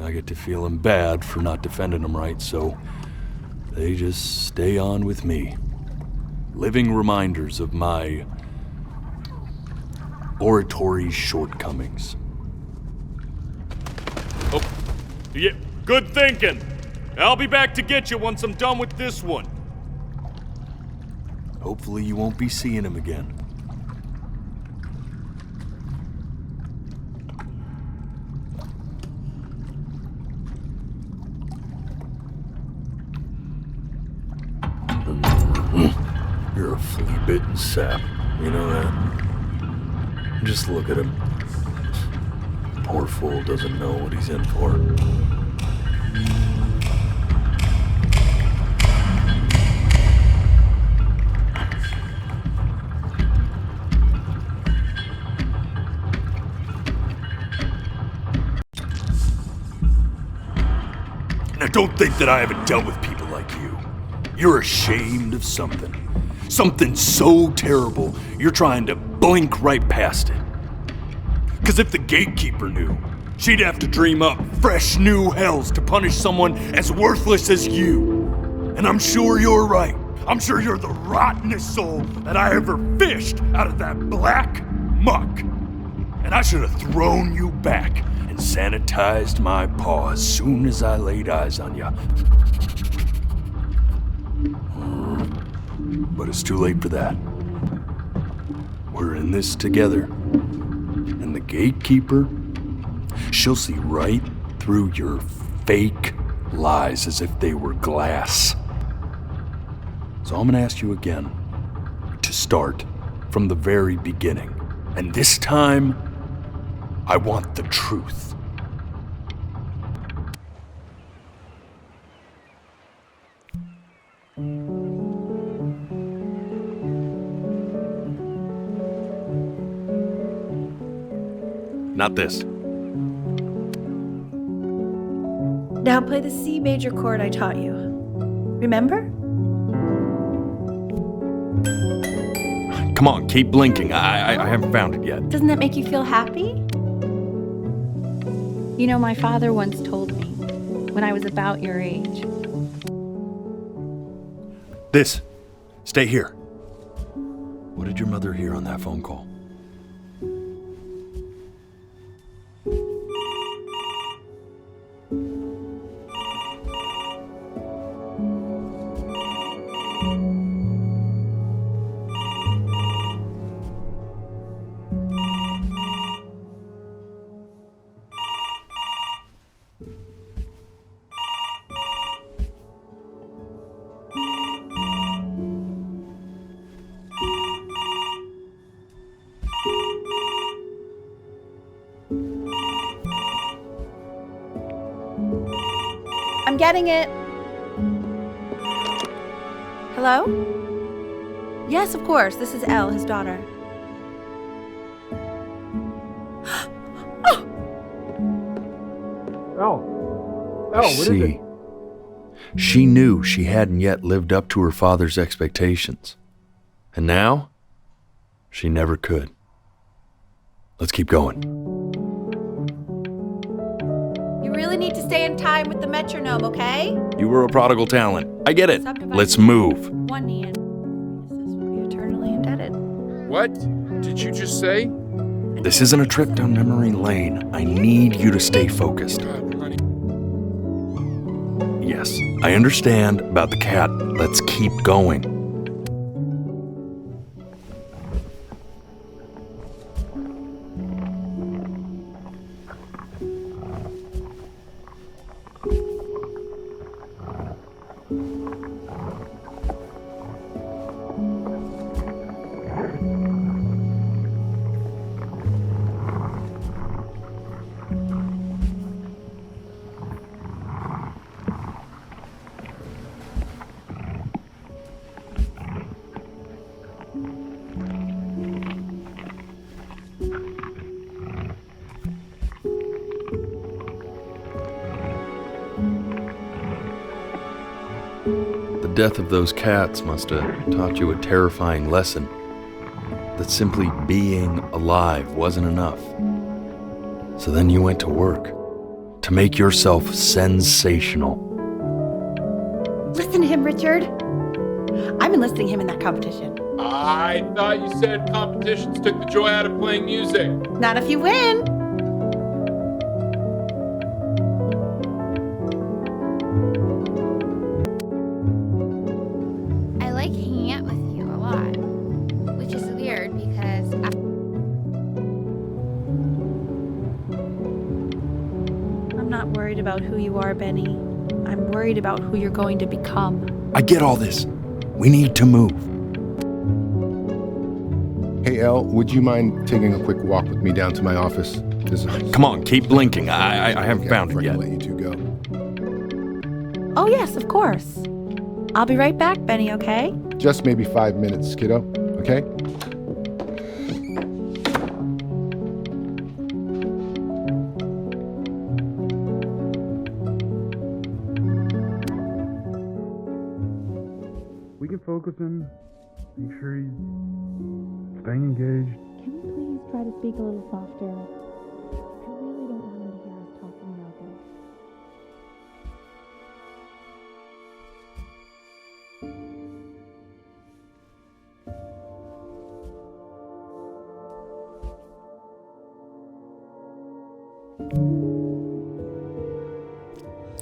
I get to feeling bad for not defending them right, so they just stay on with me. Living reminders of my oratory shortcomings. Oh, yeah, good thinking. I'll be back to get you once I'm done with this one. Hopefully you won't be seeing him again. You're a flea-bitten sap, you know that? Just look at him. Poor fool doesn't know what he's in for. Now don't think that I haven't dealt with people like you. You're ashamed of something. Something so terrible, you're trying to blink right past it. Because if the gatekeeper knew, she'd have to dream up fresh new hells to punish someone as worthless as you. And I'm sure you're right. I'm sure you're the rottenest soul that I ever fished out of that black muck. And I should have thrown you back and sanitized my paw as soon as I laid eyes on you. But it's too late for that. We're in this together. And the gatekeeper, she'll see right through your fake lies as if they were glass. So I'm gonna ask you again to start from the very beginning. And this time, I want the truth. Not this. Now play the C major chord I taught you. Remember? Come on, keep blinking. I haven't found it yet. Doesn't that make you feel happy? You know, my father once told me, when I was about your age. This. Stay here. What did your mother hear on that phone call? I'm getting it. Hello? Yes, of course. This is Elle, his daughter. What is it? She knew she hadn't yet lived up to her father's expectations. And now, she never could. Let's keep going. You really need to stay in time with the metronome, okay? You were a prodigal talent. I get it. Let's move. One knee in. This will be eternally indebted. What did you just say? This isn't a trip down memory lane. I need you to stay focused. Yes, I understand about the cat. Let's keep going. death of those cats must have taught you a terrifying lesson. That simply being alive wasn't enough. So then you went to work to make yourself sensational. Listen to him, Richard. I'm enlisting him in that competition. I thought you said competitions took the joy out of playing music. Not if you win. I like hanging out with you a lot, which is weird because I'm not worried about who you are, Benny. I'm worried about who you're going to become. I get all this. We need to move. Hey, Elle, would you mind taking a quick walk with me down to my office? Come on, keep blinking. I haven't found it yet. Let you two go. Oh, yes, of course. I'll be right back, Benny, okay? Just maybe 5 minutes, kiddo, okay? We can focus in, make sure he's staying engaged. Can you please try to speak a little softer? I really don't want him to hear us talking about this.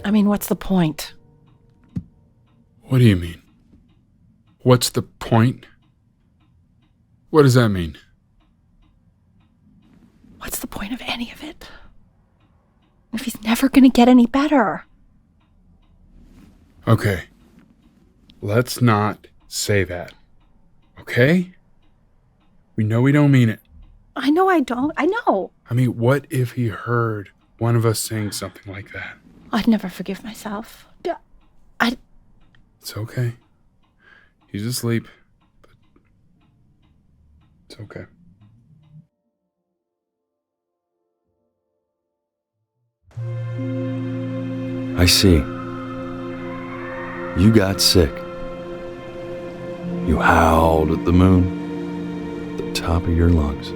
I mean, what's the point? What do you mean? What's the point? What does that mean? What's the point of any of it? If he's never gonna get any better. Okay. Let's not say that. Okay? We know we don't mean it. I know I don't. I know. I mean, what if he heard one of us saying something like that? I'd never forgive myself. It's okay. He's asleep. But it's okay. I see. You got sick. You howled at the moon, at the top of your lungs.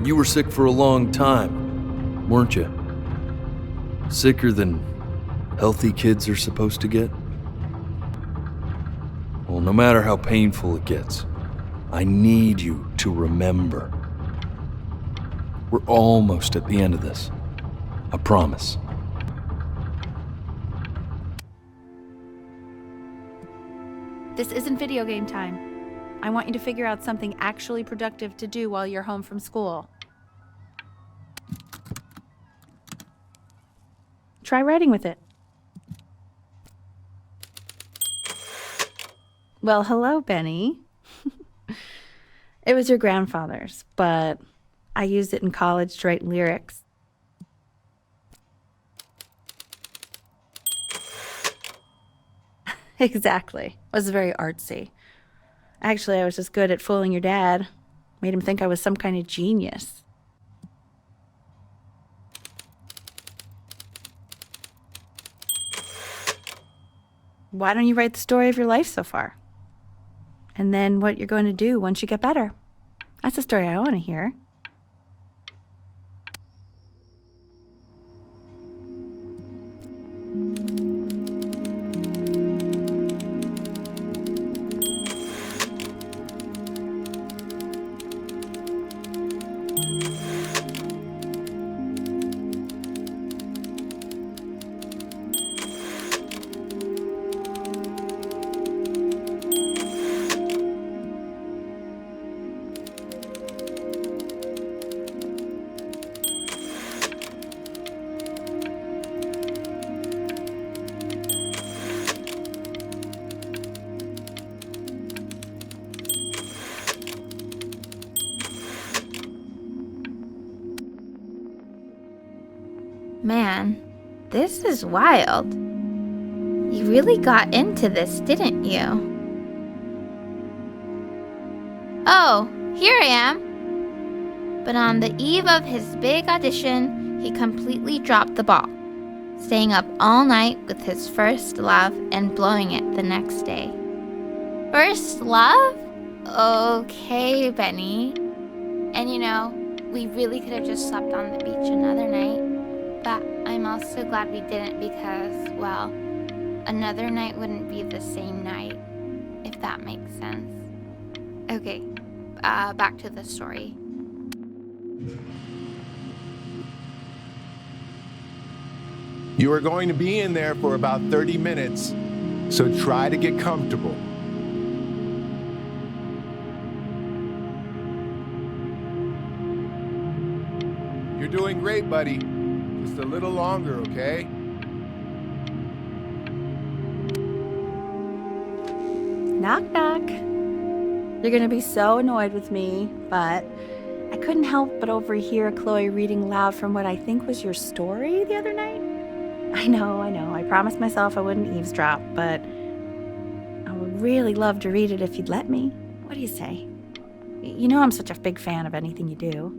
You were sick for a long time, weren't you? Sicker than healthy kids are supposed to get? Well, no matter how painful it gets, I need you to remember. We're almost at the end of this. I promise. This isn't video game time. I want you to figure out something actually productive to do while you're home from school. Try writing with it. Well, hello, Benny. It was your grandfather's, but I used it in college to write lyrics. Exactly. It was very artsy. Actually, I was just good at fooling your dad. Made him think I was some kind of genius. Why don't you write the story of your life so far? And then what you're going to do once you get better. That's the story I want to hear. Man, this is wild. You really got into this, didn't you? Oh, here I am. But on the eve of his big audition, he completely dropped the ball, staying up all night with his first love and blowing it the next day. First love? Okay, Benny. And we really could have just slept on the beach another night, but I'm also glad we didn't because, well, another night wouldn't be the same night, if that makes sense. Okay, back to the story. You are going to be in there for about 30 minutes, so try to get comfortable. You're doing great, buddy. Just a little longer, okay? Knock, knock. You're gonna be so annoyed with me, but I couldn't help but overhear Chloe reading loud from what I think was your story the other night. I know. I promised myself I wouldn't eavesdrop, but I would really love to read it if you'd let me. What do you say? You know I'm such a big fan of anything you do.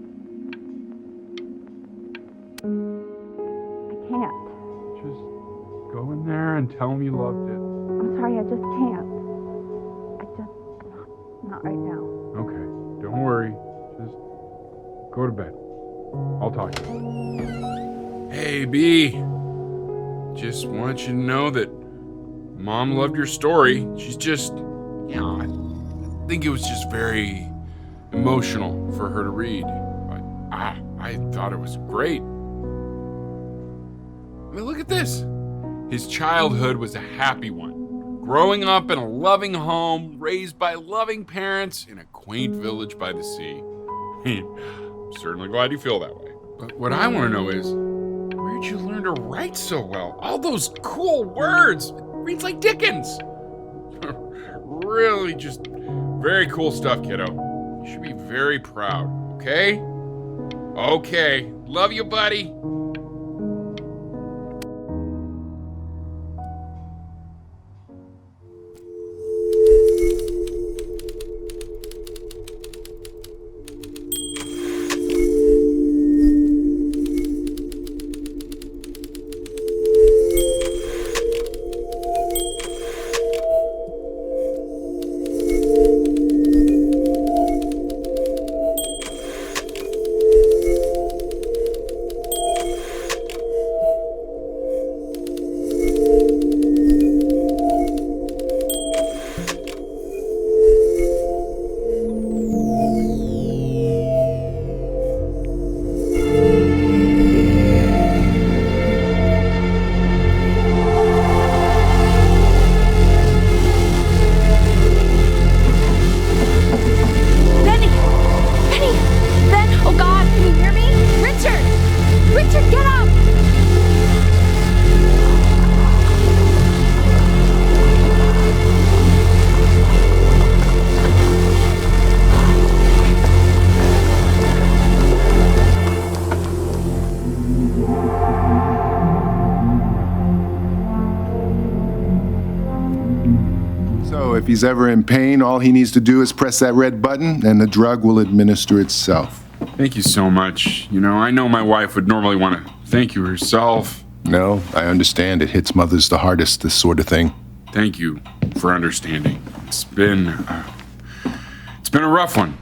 I can't. Just go in there and tell him you loved it. I'm sorry, I just can't. Not right now. Okay, don't worry. Just go to bed. I'll talk to you. Hey, B. Just want you to know that Mom loved your story. She's just, I think it was just very emotional for her to read. But I thought it was great. I mean, look at this. His childhood was a happy one. Growing up in a loving home, raised by loving parents in a quaint village by the sea. I'm certainly glad you feel that way. But what I want to know is, where'd you learn to write so well? All those cool words. It reads like Dickens. Really just very cool stuff, kiddo. You should be very proud, okay? Okay. Love you, buddy. If he's ever in pain, all he needs to do is press that red button and the drug will administer itself. Thank you so much. I know my wife would normally want to thank you herself. No, I understand. It hits mothers the hardest, this sort of thing. Thank you for understanding. It's been a rough one.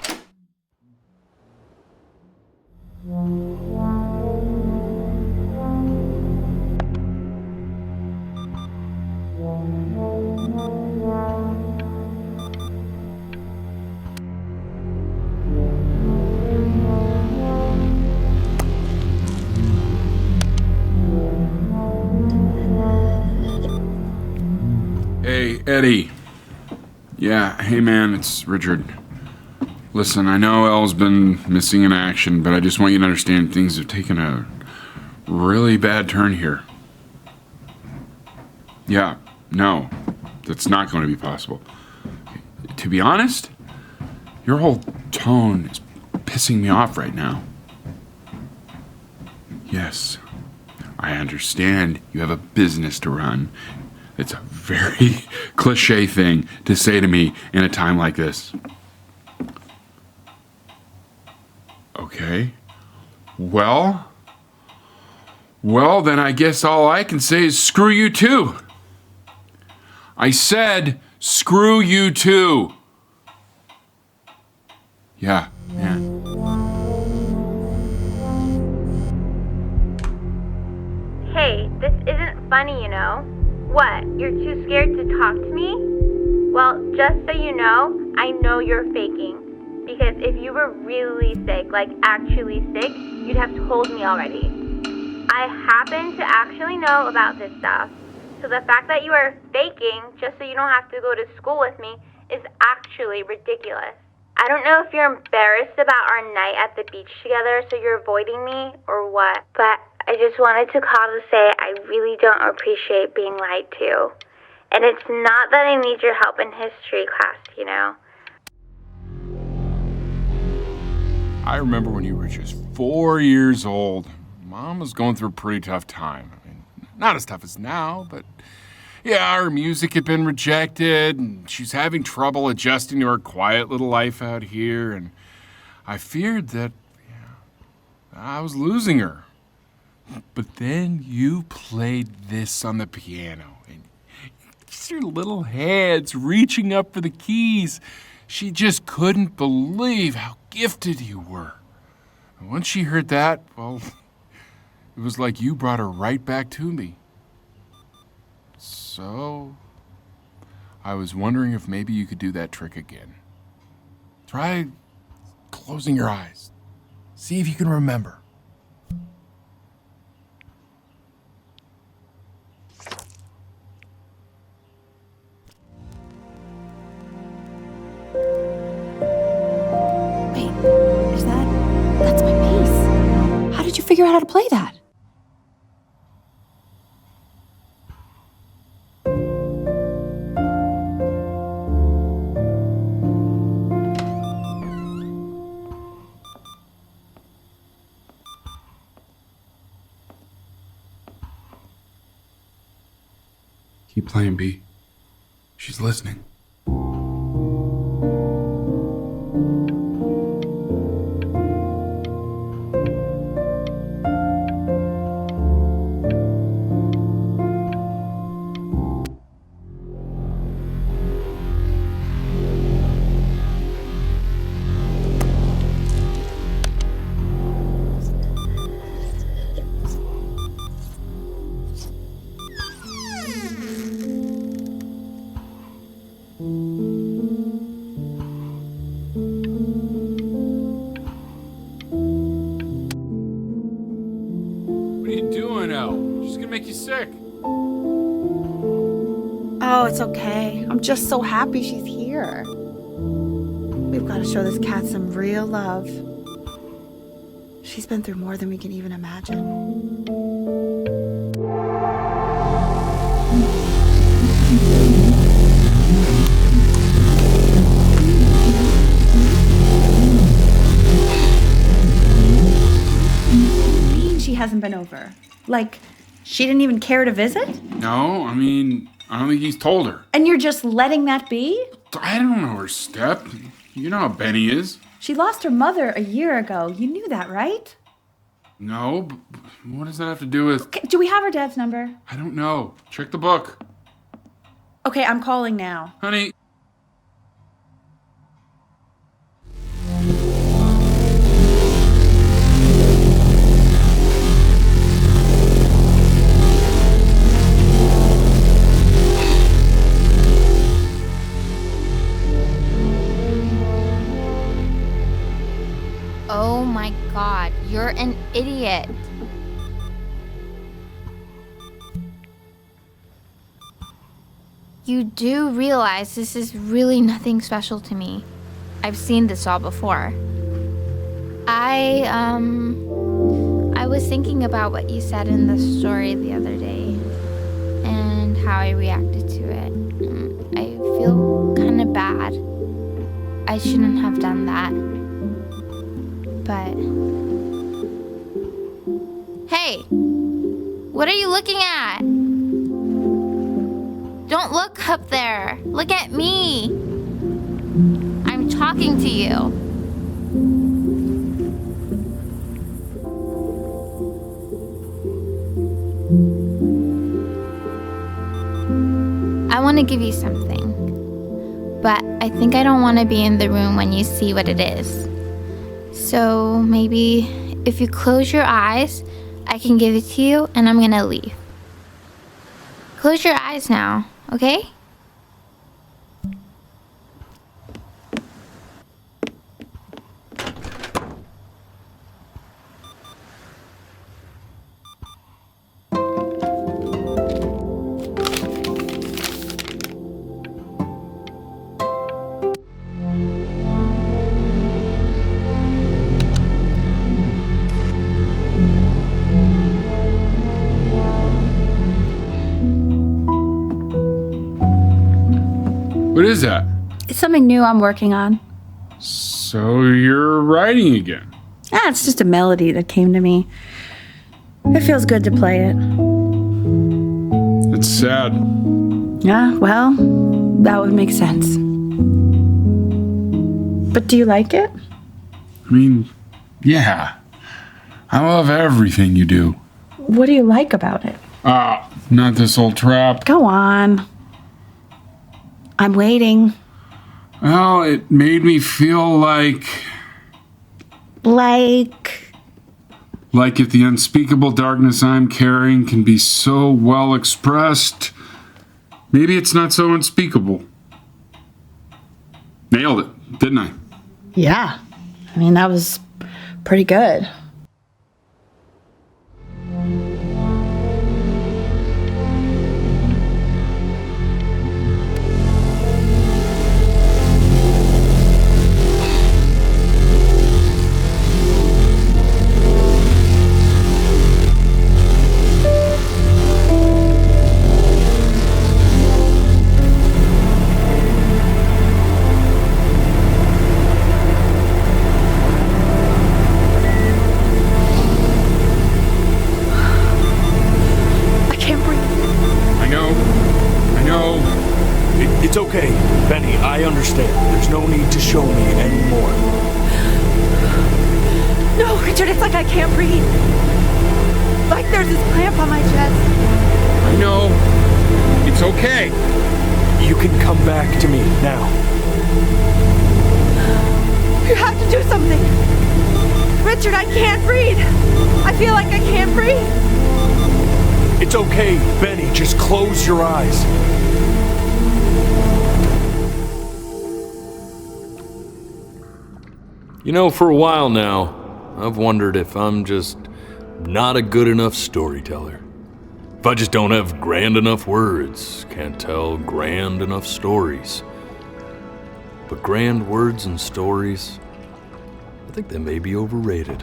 Hey, Eddie. Yeah, hey man, it's Richard. Listen, I know Elle's been missing in action, but I just want you to understand things have taken a really bad turn here. Yeah, no, that's not going to be possible. To be honest, your whole tone is pissing me off right now. Yes, I understand you have a business to run. It's a very cliche thing to say to me in a time like this. Okay. Well, then I guess all I can say is screw you too. I said screw you too. Yeah. Hey, this isn't funny, you know. What, you're too scared to talk to me? Well, just so you know, I know you're faking. Because if you were really sick, like actually sick, you'd have told me already. I happen to actually know about this stuff. So the fact that you are faking just so you don't have to go to school with me is actually ridiculous. I don't know if you're embarrassed about our night at the beach together, so you're avoiding me or what, but I just wanted to call to say I really don't appreciate being lied to. And it's not that I need your help in history class, you know. I remember when you were just 4 years old. Mom was going through a pretty tough time. I mean, not as tough as now, but yeah, her music had been rejected, and she's having trouble adjusting to her quiet little life out here, and I feared that I was losing her. But then you played this on the piano, and just your little hands reaching up for the keys. She just couldn't believe how gifted you were. And once she heard that, well, it was like you brought her right back to me. So, I was wondering if maybe you could do that trick again. Try closing your eyes. See if you can remember. That's my piece. How did you figure out how to play that? Keep playing, B. She's listening. Oh, it's okay. I'm just so happy she's here. We've got to show this cat some real love. She's been through more than we can even imagine. She hasn't been over. Like, she didn't even care to visit? No, I mean, I don't think he's told her. And you're just letting that be? I don't know her step. You know how Benny is. She lost her mother a year ago. You knew that, right? No, but what does that have to do with... Okay, do we have her dad's number? I don't know. Check the book. Okay, I'm calling now. Honey. Oh my god, you're an idiot. You do realize this is really nothing special to me. I've seen this all before. I was thinking about what you said in the story the other day and how I reacted to it. I feel kind of bad. I shouldn't have done that. But hey, What are you looking at? Don't look up there. Look at me. I'm talking to you. I want to give you something, but I think I don't want to be in the room when you see what it is. So maybe if you close your eyes, I can give it to you and I'm gonna leave. Close your eyes now, okay? What is that? It's something new I'm working on. So you're writing again? It's just a melody that came to me. It feels good to play it. It's sad. Yeah, well, that would make sense. But do you like it? I mean, yeah. I love everything you do. What do you like about it? Not this old trap. Go on. I'm waiting. Well, it made me feel like if the unspeakable darkness I'm carrying can be so well expressed, maybe it's not so unspeakable. Nailed it, didn't I? Yeah. I mean, that was pretty good. It's okay, Benny, I understand. There's no need to show me anymore. No, Richard, it's like I can't breathe. Like there's this cramp on my chest. I know. It's okay. You can come back to me now. You have to do something. Richard, I can't breathe. I feel like I can't breathe. It's okay, Benny, just close your eyes. You know, for a while now, I've wondered if I'm just not a good enough storyteller. If I just don't have grand enough words, can't tell grand enough stories. But grand words and stories, I think they may be overrated.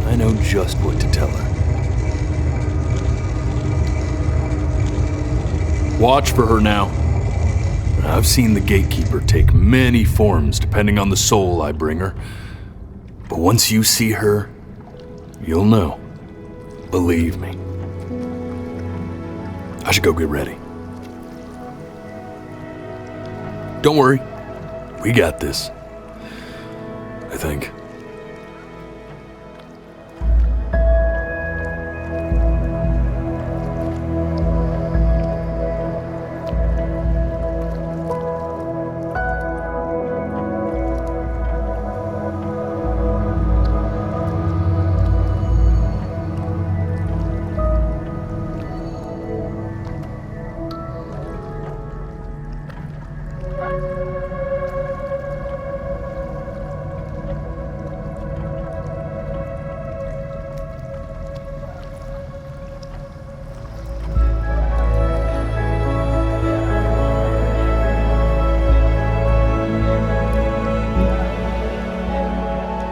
I know just what to tell her. Watch for her now. I've seen the gatekeeper take many forms depending on the soul I bring her. But once you see her, you'll know. Believe me. I should go get ready. Don't worry. We got this. I think.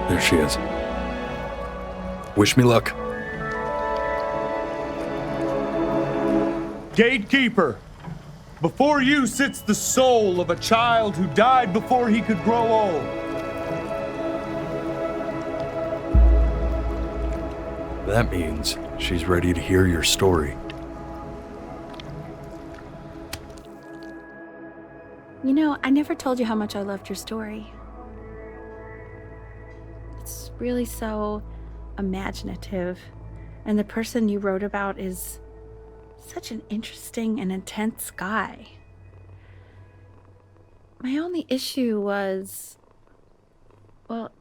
There she is. Wish me luck. Gatekeeper, before you sits the soul of a child who died before he could grow old. That means she's ready to hear your story. You know, I never told you how much I loved your story. It's really so imaginative, and the person you wrote about is such an interesting and intense guy. My only issue was, well,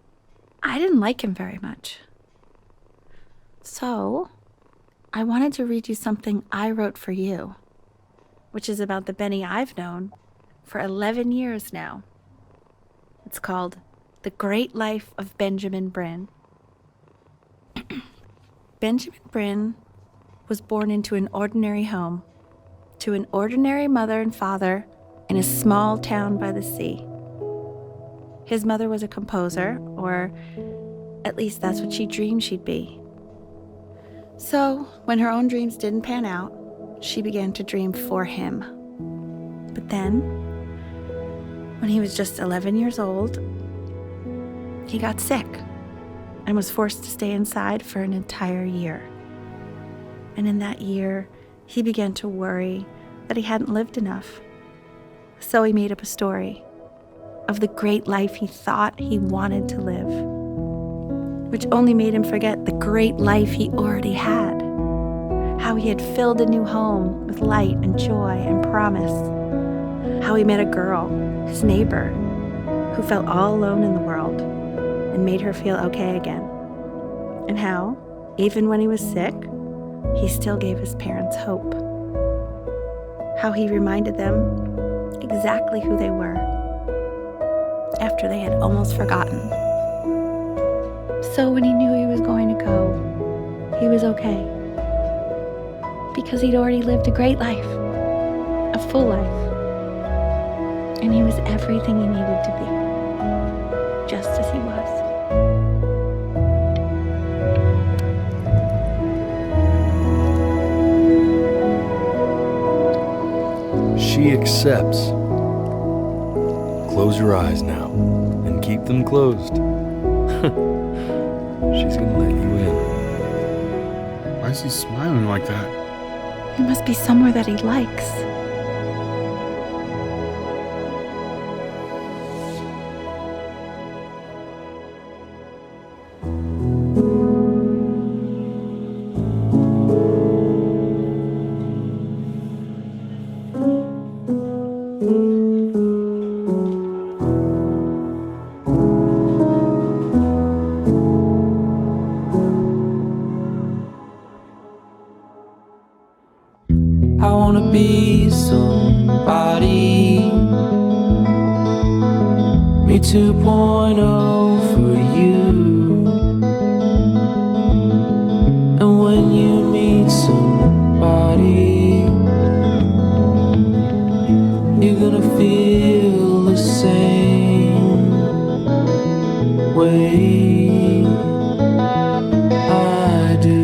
I didn't like him very much. So, I wanted to read you something I wrote for you, which is about the Benny I've known for 11 years now. It's called The Great Life of Benjamin Brin. Benjamin Brin was born into an ordinary home, to an ordinary mother and father in a small town by the sea. His mother was a composer, or at least that's what she dreamed she'd be. So, when her own dreams didn't pan out, she began to dream for him. But then, when he was just 11 years old, he got sick and was forced to stay inside for an entire year. And in that year, he began to worry that he hadn't lived enough. So he made up a story of the great life he thought he wanted to live, which only made him forget the great life he already had, how he had filled a new home with light and joy and promise, how he met a girl, his neighbor, who felt all alone in the world and made her feel okay again, and how, even when he was sick, he still gave his parents hope, how he reminded them exactly who they were after they had almost forgotten. So when he knew he was going to go, he was okay, because he'd already lived a great life, a full life, and he was everything he needed to be, just as he was. She accepts. Close your eyes now, and keep them closed. She's gonna let you in. Why is he smiling like that? It must be somewhere that he likes. I wanna be somebody. Me 2.0 for you. And when you meet somebody, you're gonna feel the same way I do.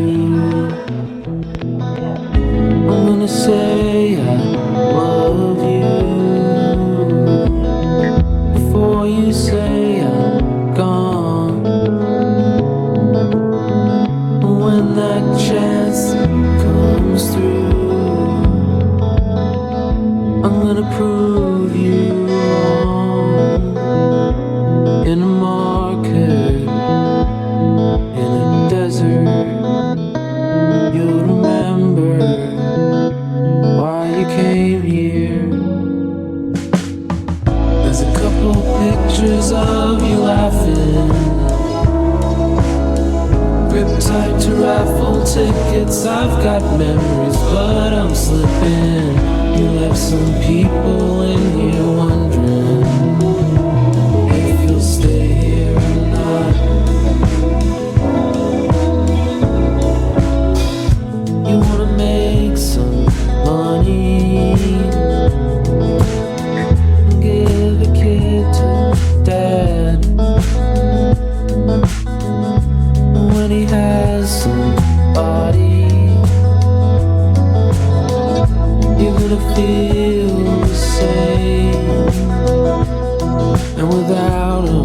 I'm gonna say I love you before you say I'm gone. And when that chance comes through, I'm gonna prove you wrong. In a market, in a desert, you'll remember why you came here. There's a couple pictures of you laughing, gripped tight to raffle tickets. I've got memories, but I'm slipping. You left some people in here wondering if you'll stay here or not. You wanna make some money, give a kid to dad. When he has somebody, you're gonna feel the same. And without him,